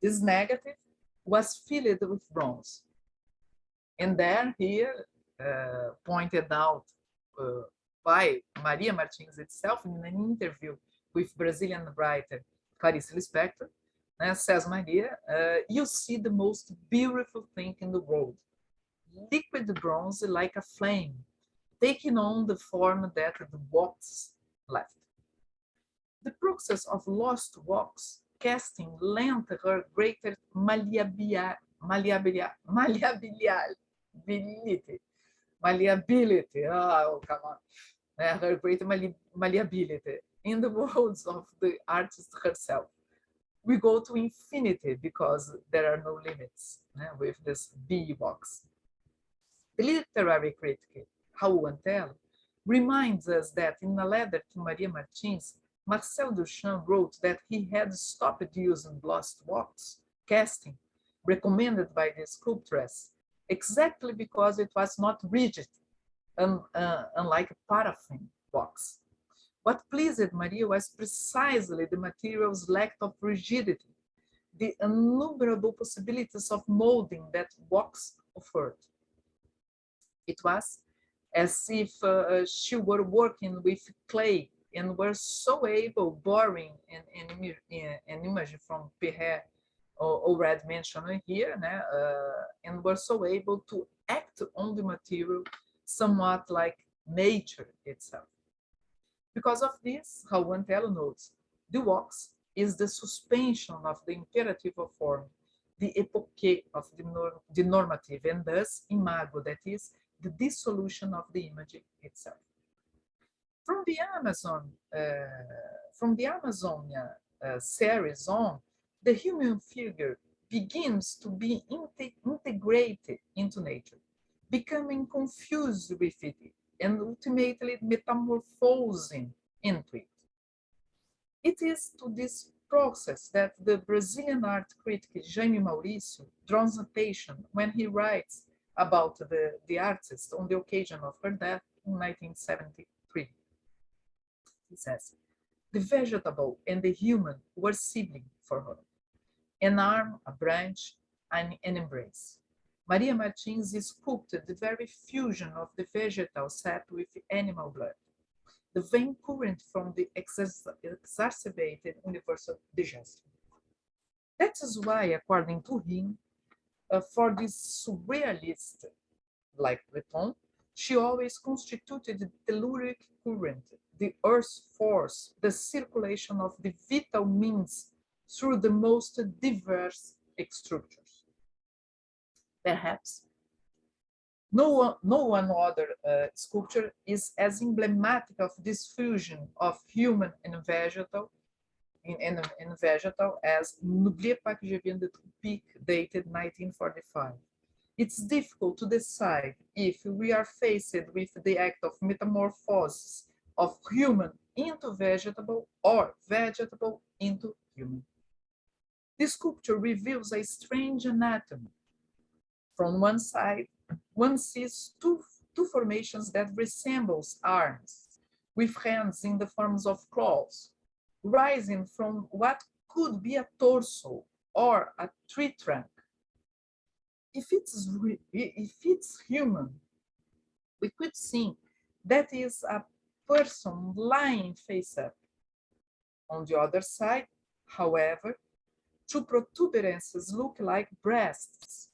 This negative was filled with bronze. And there, here, pointed out by Maria Martins itself in an interview with Brazilian writer Clarice Lispector, says Maria, you see the most beautiful thing in the world, liquid bronze like a flame, taking on the form that the wax left. The process of lost wax casting lent her greater malleability, oh, come on, her greater malleability in the words of the artist herself. We go to infinity because there are no limits with this bee box. The literary critic, Raoul Antel, reminds us that in a letter to Maria Martins, Marcel Duchamp wrote that he had stopped using lost wax casting, recommended by the sculptress, exactly because it was not rigid, unlike paraffin wax. What pleased Maria was precisely the material's lack of rigidity, the innumerable possibilities of molding that wax offered. It was as if she were working with clay and were so able, borrowing an image from Perret, already mentioned here, and were so able to act on the material somewhat like nature itself. Because of this, Raoul Antel notes, the wax is the suspension of the imperative of form, the epoche of the normative, and thus imago, that is, the dissolution of the image itself. From the Amazonia series on, the human figure begins to be integrated into nature, becoming confused with it, and ultimately metamorphosing into it. It is to this process that the Brazilian art critic Jaime Maurício draws attention when he writes about the artist on the occasion of her death in 1973. He says, the vegetable and the human were siblings for her, an arm, a branch, and an embrace. Maria Martins sculpted the very fusion of the vegetal sap with the animal blood, the vein current from the exacerbated universal digestion. That is why, according to him, for this surrealist, like Breton, she always constituted the telluric current, the earth's force, the circulation of the vital means through the most diverse structures. Perhaps no one other sculpture is as emblematic of this fusion of human and vegetal as N'oubliez pas que je viens de Tropique, dated 1945. It's difficult to decide if we are faced with the act of metamorphosis of human into vegetable or vegetable into human. This sculpture reveals a strange anatomy. From one side, one sees two formations that resembles arms, with hands in the forms of claws, rising from what could be a torso or a tree trunk. If it's human, we could think that is a person lying face up. On the other side, however, two protuberances look like breasts,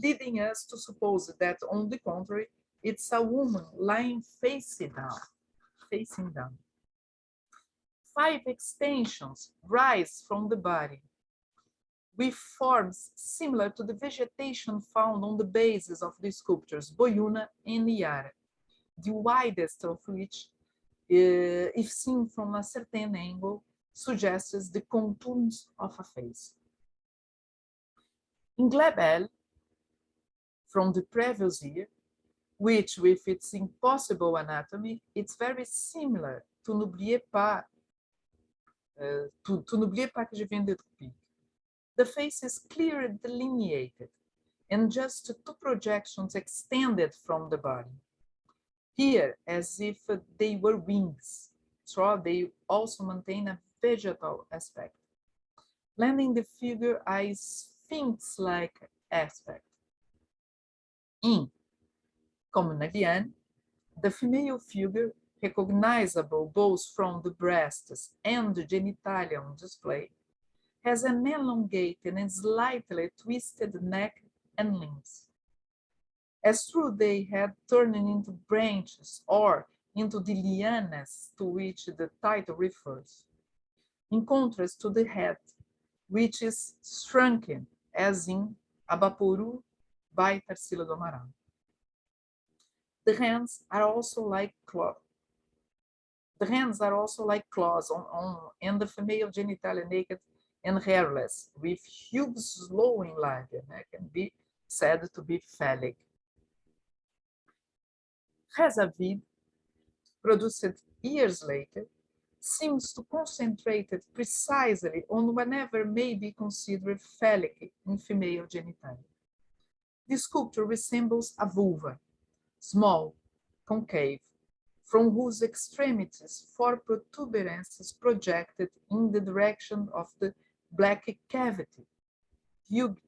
leading us to suppose that, on the contrary, it's a woman lying facing down. 5 extensions rise from the body. with forms similar to the vegetation found on the bases of the sculptures Boyuna and Iara, the widest of which, if seen from a certain angle, suggests the contours of a face. In Glebel, from the previous year, which with its impossible anatomy, it's very similar to N'oubliez pas, N'oubliez pas que je viens de Tropique. The face is clearly delineated and just two projections extended from the body. Here, as if they were wings, so they also maintain a vegetal aspect, lending the figure a sphinx-like aspect. In Mondrian, the female figure, recognizable both from the breasts and the genitalia on display, has an elongated and slightly twisted neck and limbs. As though they had turned into branches or into the lianas to which the title refers, in contrast to the head, which is shrunken, as in Abaporu by Tarsila do Amaral. The hands are also like claws. And the female genitalia naked and hairless, with huge slowing labia, can be said to be phallic. Rezavid, produced years later, seems to concentrate it precisely on whatever may be considered phallic in female genitalia. The sculpture resembles a vulva, small, concave, from whose extremities four protuberances projected in the direction of the black cavity, huge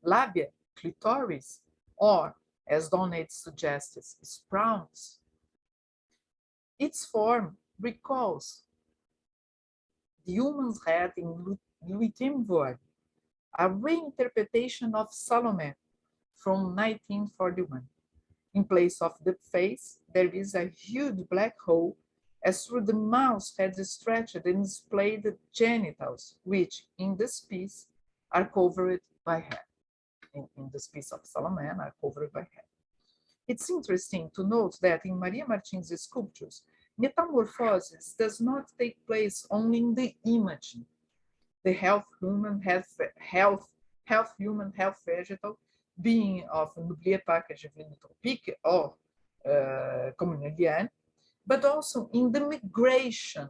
labia, clitoris, or, as Donate suggests, sprouts. Its form recalls the human's head in Luitim Void, a reinterpretation of Salome from 1941. In place of the face, there is a huge black hole, as through the mouth had stretched and displayed the genitals, which in this piece are covered by hair. In this piece of Salome are covered by hair. It's interesting to note that in Maria Martins' sculptures, metamorphosis does not take place only in the image, the half human, half vegetal, being of N'oubliez pas que je viens de Tropique or Mondrian, but also in the migration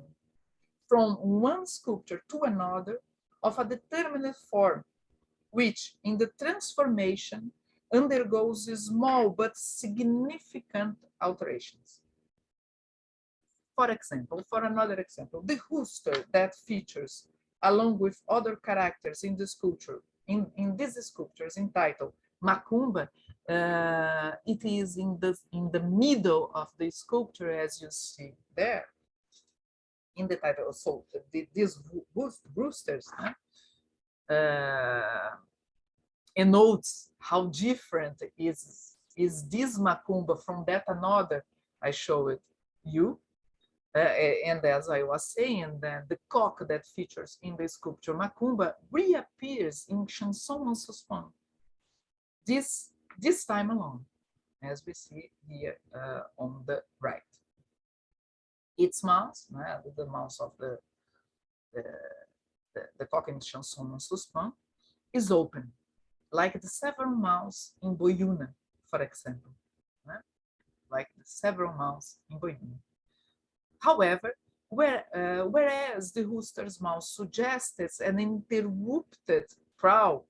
from one sculpture to another of a determinate form, which in the transformation undergoes small but significant alterations. For another example, the rooster that features along with other characters in the sculpture, in these sculptures entitled Macumba, it is in the middle of the sculpture, as you see there, in the title. So these roosters notes how different is this Macumba from that another I showed you. And as I was saying, the cock that features in the sculpture Macumba reappears in Chanson en Suspens, this time alone, as we see here on the right. Its mouth, the mouth of the cock in Chanson en Suspens, is open, like the several mouths in Boyuna, for example, like the several mouths in Boyuna. However, whereas the rooster's mouth suggests an interrupted prowl,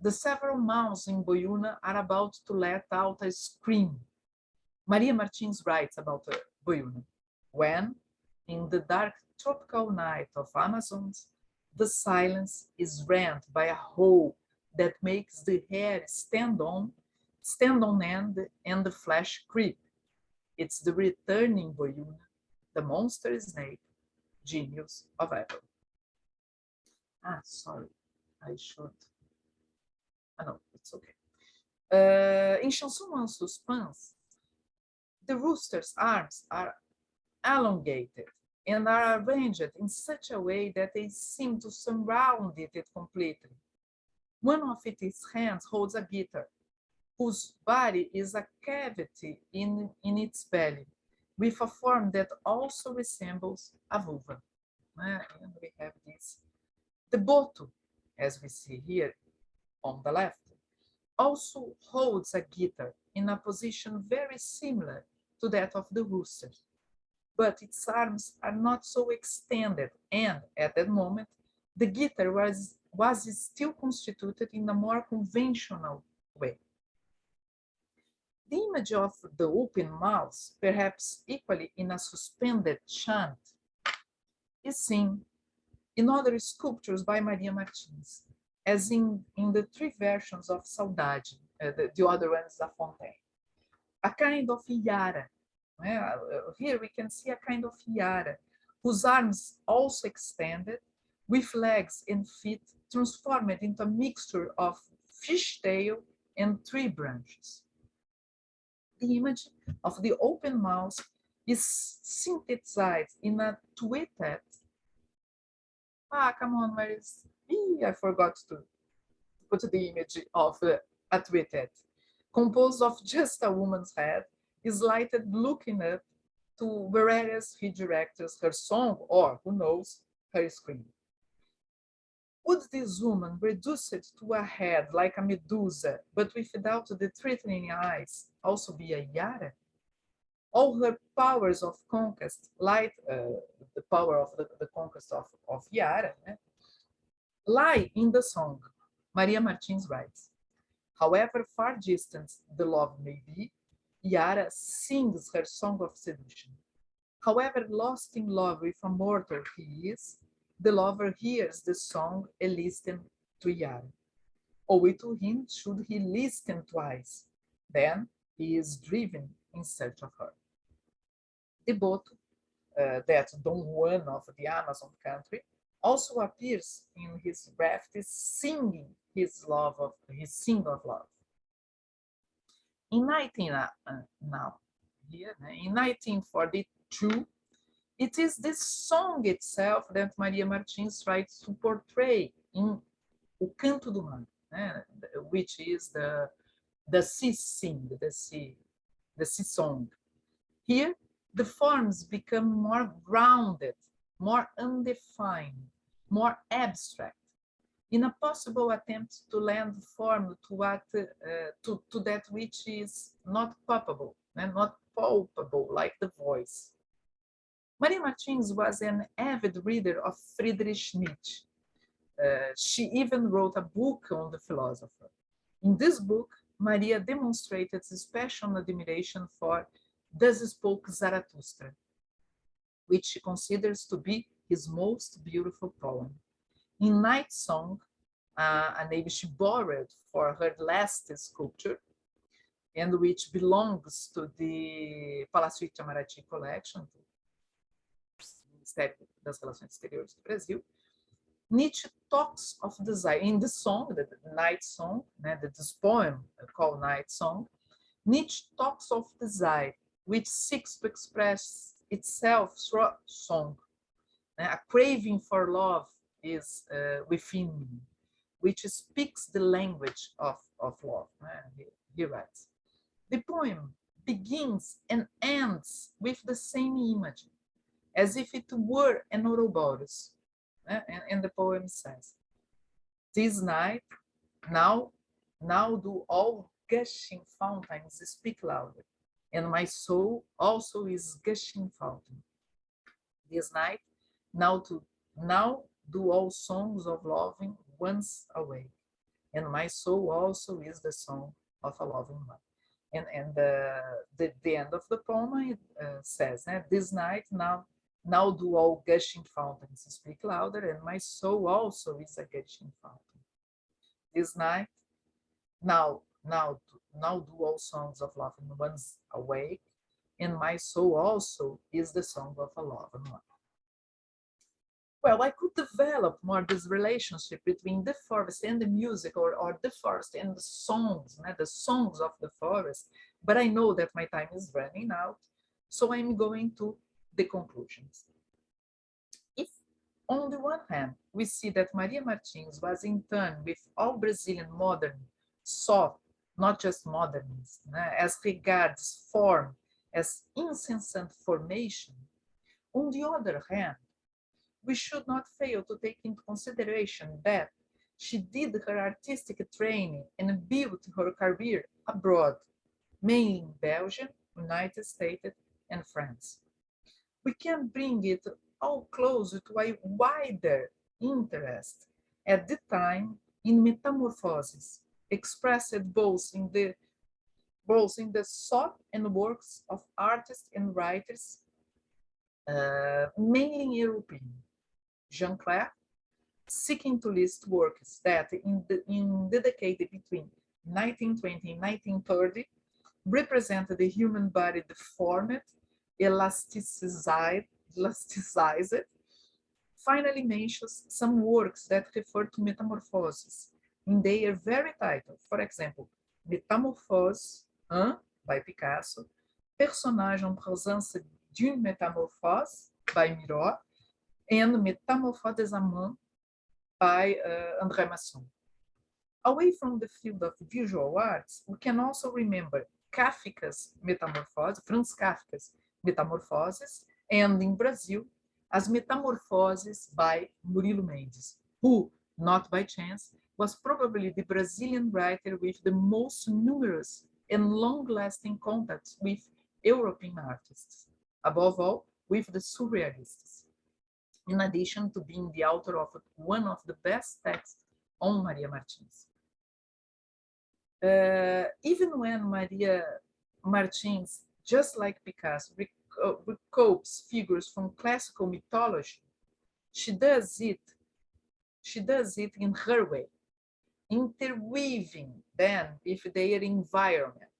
the several mouths in Boyuna are about to let out a scream. Maria Martins writes about Boyuna, when, in the dark tropical night of Amazons, the silence is rent by a hole that makes the hair stand on end and the flesh creep. It's the returning Boyuna, the monster snake, genius of École. Sorry, I should. No, it's okay. In Chanson en Suspens, the rooster's arms are elongated and are arranged in such a way that they seem to surround it completely. One of its hands holds a guitar, whose body is a cavity in its belly, with a form that also resembles a vulva. And we have this. The boto, as we see here on the left, also holds a guitar in a position very similar to that of the rooster, but its arms are not so extended, and at that moment, the guitar was still constituted in a more conventional way. The image of the open mouth, perhaps equally in a suspended chant, is seen in other sculptures by Maria Martins, as in the three versions of Saudade, the other one is La Fontaine. A kind of Iara. Here we can see a kind of Iara, whose arms also extended, with legs and feet transformed into a mixture of fishtail and tree branches. The image of the open mouth is synthesized in a tweeted. Come on, where is? I forgot to put the image of a tweeted, composed of just a woman's head, is lighted looking up to wherever he directs her song, or who knows, her scream. Would this woman, reduced to a head like a Medusa, but without the threatening eyes, also be a Yara? All her powers of conquest, like the power of the conquest of Yara, lie in the song. Maria Martins writes, however far distant the love may be, Yara sings her song of seduction. However lost in love with a mortal he is, the lover hears the song and listens to Yara. Owe it to him should he listen twice. Then he is driven in search of her. The boat, that Don Juan of the Amazon country, also appears in his raft singing his sing of love. In 1942, it is this song itself that Maria Martins tries to portray in O Canto do Mar, which is the sea sing, the sea song. Here, the forms become more grounded, more undefined, more abstract, in a possible attempt to lend form to that which is not palpable and not palpable like the voice. Maria Martins was an avid reader of Friedrich Nietzsche. She even wrote a book on the philosopher. In this book, Maria demonstrated his passionate admiration for Thus Spoke Zarathustra, which she considers to be his most beautiful poem. In Night Song, a name she borrowed for her last sculpture, and which belongs to the Palácio Itamaraty collection, Ministério das Relações Exteriores do Brasil, Nietzsche talks of desire. In the song, the Night Song, this poem called Night Song, Nietzsche talks of desire, which seeks to express itself through song. A craving for love is within me, which speaks the language of love. He writes, the poem begins and ends with the same image, as if it were an Ouroboros. And the poem says, this night, now do all gushing fountains speak louder, and my soul also is gushing fountain. This night, now do all songs of loving once awake, and my soul also is the song of a loving one. And the end of the poem says, this night, now do all gushing fountains speak louder, and my soul also is a gushing fountain. This night, now do all songs of loving ones awake, and my soul also is the song of a loving one. Well, I could develop more this relationship between the forest and the music, or the forest and the songs of the forest, but I know that my time is running out, so I'm going to the conclusions. On the one hand, we see that Maria Martins was in turn with all Brazilian modern, soft, not just modernism, as regards form, as incessant formation. On the other hand, we should not fail to take into consideration that she did her artistic training and built her career abroad, mainly in Belgium, United States, and France. We can bring it all closer to a wider interest at the time in metamorphoses, expressed both in the thought and works of artists and writers, mainly European. Jean Clair, seeking to list works that in the decade between 1920 and 1930 represented the human body deformed, elasticized, finally mentions some works that refer to metamorphoses in their very title. For example, Métamorphose 1, by Picasso, Personnage en présence d'une métamorphose, by Miro, and Métamorphose des amants, by André Masson. Away from the field of visual arts, we can also remember Kafka's Metamorphose, Franz Kafka's Metamorphoses, and in Brazil, as Metamorphoses by Murilo Mendes, who, not by chance, was probably the Brazilian writer with the most numerous and long-lasting contacts with European artists, above all with the Surrealists, in addition to being the author of one of the best texts on Maria Martins. Even when Maria Martins, just like Picasso, recopes figures from classical mythology, she does it in her way, interweaving them with their environment.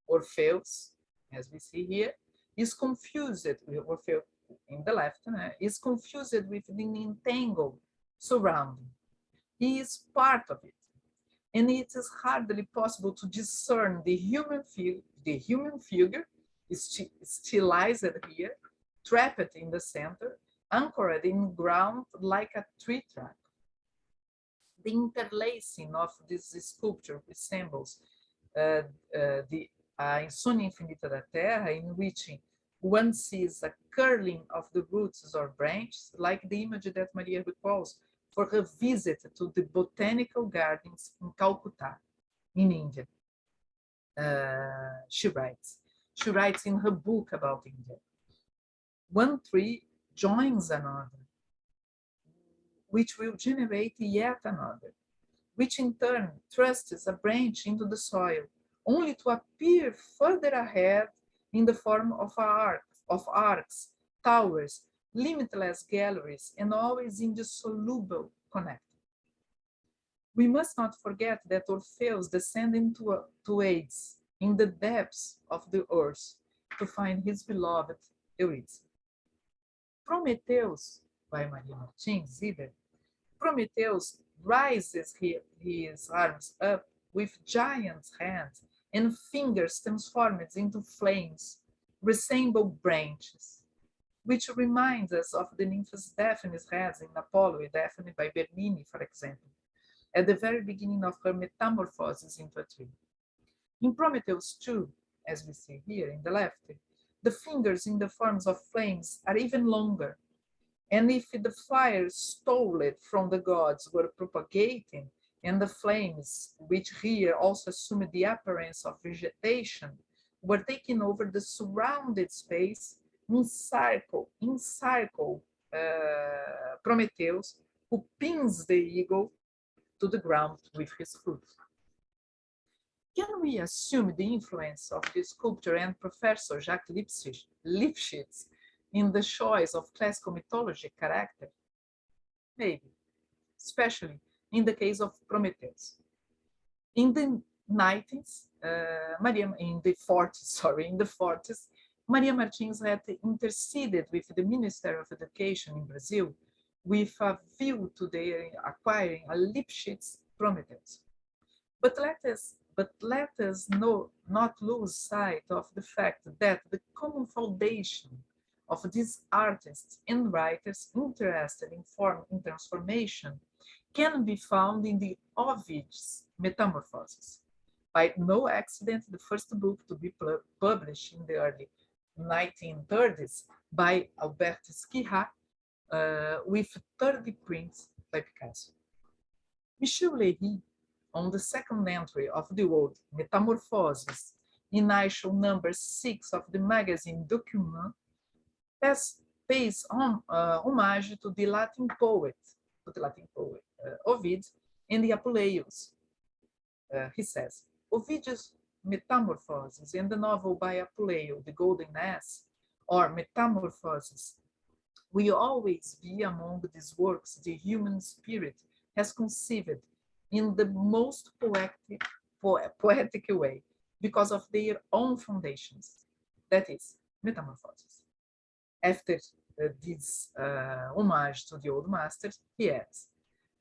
Orpheus, as we see here, is confused with Orpheus in the left, is confused with the entangled surrounding. He is part of it, and it is hardly possible to discern the human figure, stylized here, trapped in the center, anchored in ground like a tree trunk. The interlacing of this sculpture resembles the Insônia Infinita da Terra, in which one sees a curling of the roots or branches, like the image that Maria recalls for her visit to the botanical gardens in Calcutta, in India. She writes in her book about India, one tree joins another, which will generate yet another, which in turn thrusts a branch into the soil, only to appear further ahead in the form of arcs, towers, limitless galleries, and always indissoluble connected. We must not forget that Orpheus descended to Hades in the depths of the earth to find his beloved Eurydice. Prometheus, by Maria Martins either, Prometheus rises his arms up with giant hands and fingers transformed into flames, resemble branches, which reminds us of the nymphs Daphne's heads in Apollo, Daphne by Bernini, for example, at the very beginning of her metamorphosis into a tree. In Prometheus 2, as we see here in the left, the fingers in the forms of flames are even longer. And if the fire stolen from the gods were propagating, and the flames, which here also assumed the appearance of vegetation, were taking over the surrounded space, encircle Prometheus, who pins the eagle to the ground with his foot. Can we assume the influence of the sculptor and professor Jacques Lipchitz in the choice of classical mythology character? Maybe, especially in the case of Prometheus. In the 40s, Maria Martins had interceded with the Minister of Education in Brazil with a view to their acquiring a Lipchitz Prometheus. But let us not lose sight of the fact that the common foundation of these artists and writers interested in form and transformation can be found in the Ovid's Metamorphoses. By no accident, the first book to be published in the early 1930s by Albert Esquirra, with 30 prints by Picasso. Michel Léry, on the second entry of the old Metamorphoses, in issue number 6 of the magazine Duchamp, pays homage to the Latin poet, Ovid, and the Apuleius. He says, Ovid's Metamorphoses and the novel by Apuleio, The Golden Ass, or Metamorphoses, will always be among these works the human spirit has conceived in the most poetic way, because of their own foundations, that is, metamorphosis. After this homage to the old masters, he adds,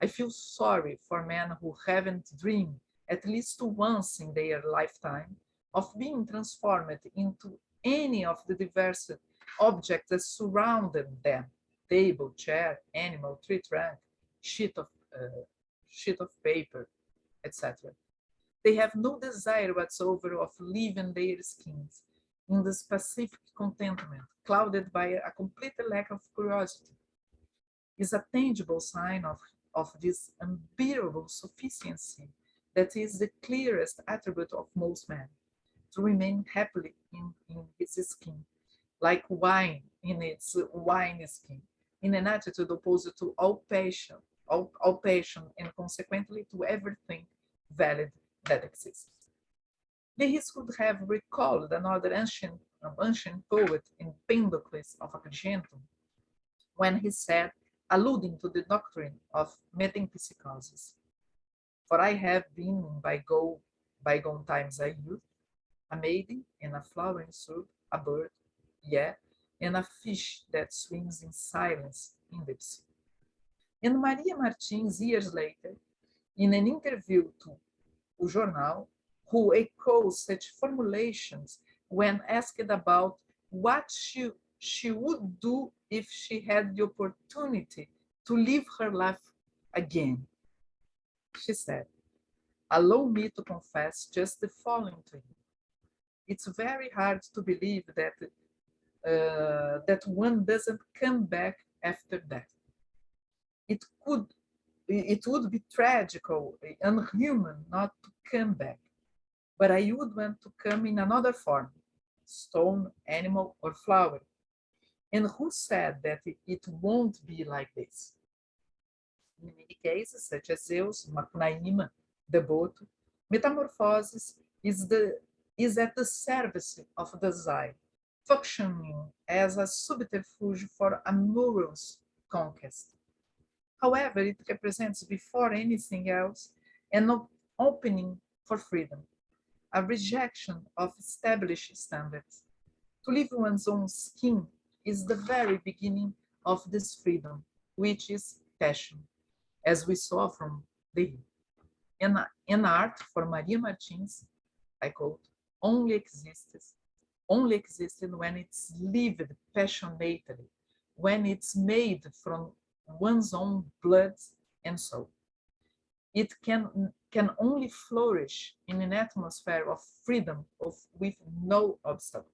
I feel sorry for men who haven't dreamed, at least once in their lifetime, of being transformed into any of the diverse objects that surrounded them, table, chair, animal, tree trunk, sheet of paper, etc. They have no desire whatsoever of leaving their skins in the specific contentment, clouded by a complete lack of curiosity. Is a tangible sign of this unbearable sufficiency that is the clearest attribute of most men, to remain happily in his skin, like wine in its wine skin, in an attitude opposed to all passion, and consequently to everything valid that exists. Léry could have recalled another ancient poet in Empedocles of Agrigento, when he said, alluding to the doctrine of metempsychosis, for I have been in bygone times a youth, a maiden and a flowering soup, a bird, yeah, and a fish that swims in silence in the sea. And Maria Martins, years later, in an interview to O Jornal, who echoes such formulations when asked about what she would do if she had the opportunity to live her life again. She said, allow me to confess just the following to you. It's very hard to believe that that one doesn't come back after death. It would be tragical, unhuman not to come back. But I would want to come in another form, stone, animal, or flower. And who said that it won't be like this? In many cases, such as Zeus, Macunaíma, Devoto, metamorphosis is at the service of desire, functioning as a subterfuge for amorous conquest. However, it represents before anything else an opening for freedom, a rejection of established standards. To leave one's own skin is the very beginning of this freedom, which is passion, as we saw from Léry. And art, for Maria Martins, I quote, only existed when it's lived passionately, when it's made from one's own blood and soul. It can only flourish in an atmosphere of freedom with no obstacle.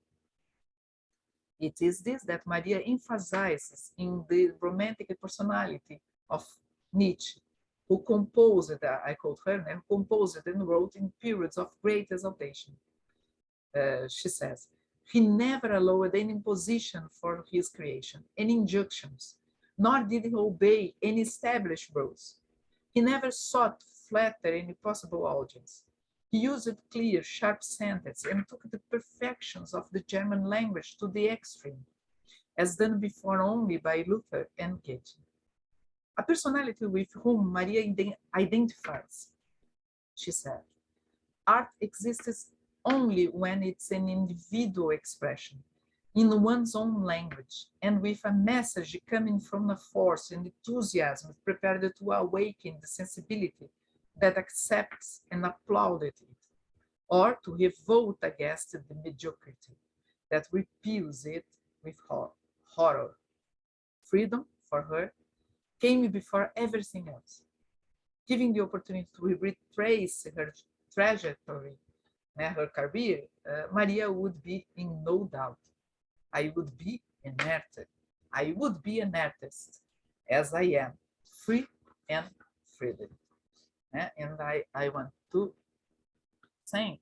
It is this that Maria emphasizes in the romantic personality of Nietzsche, who composed, I quote her, and composed and wrote in periods of great exaltation. She says, he never allowed any imposition for his creation, any injunctions, nor did he obey any established rules. He never sought to flatter any possible audience. He used clear, sharp sentence and took the perfections of the German language to the extreme, as done before only by Luther and Goethe. A personality with whom Maria identifies, she said, art exists only when it's an individual expression, in one's own language, and with a message coming from a force and enthusiasm prepared to awaken the sensibility that accepts and applauded it, or to revolt against the mediocrity that repels it with horror. Freedom, for her, came before everything else. Giving the opportunity to retrace her trajectory, her career, Maria would be in no doubt. I would be an artist. I would be an artist, as I am, free and freedom. And I want to thank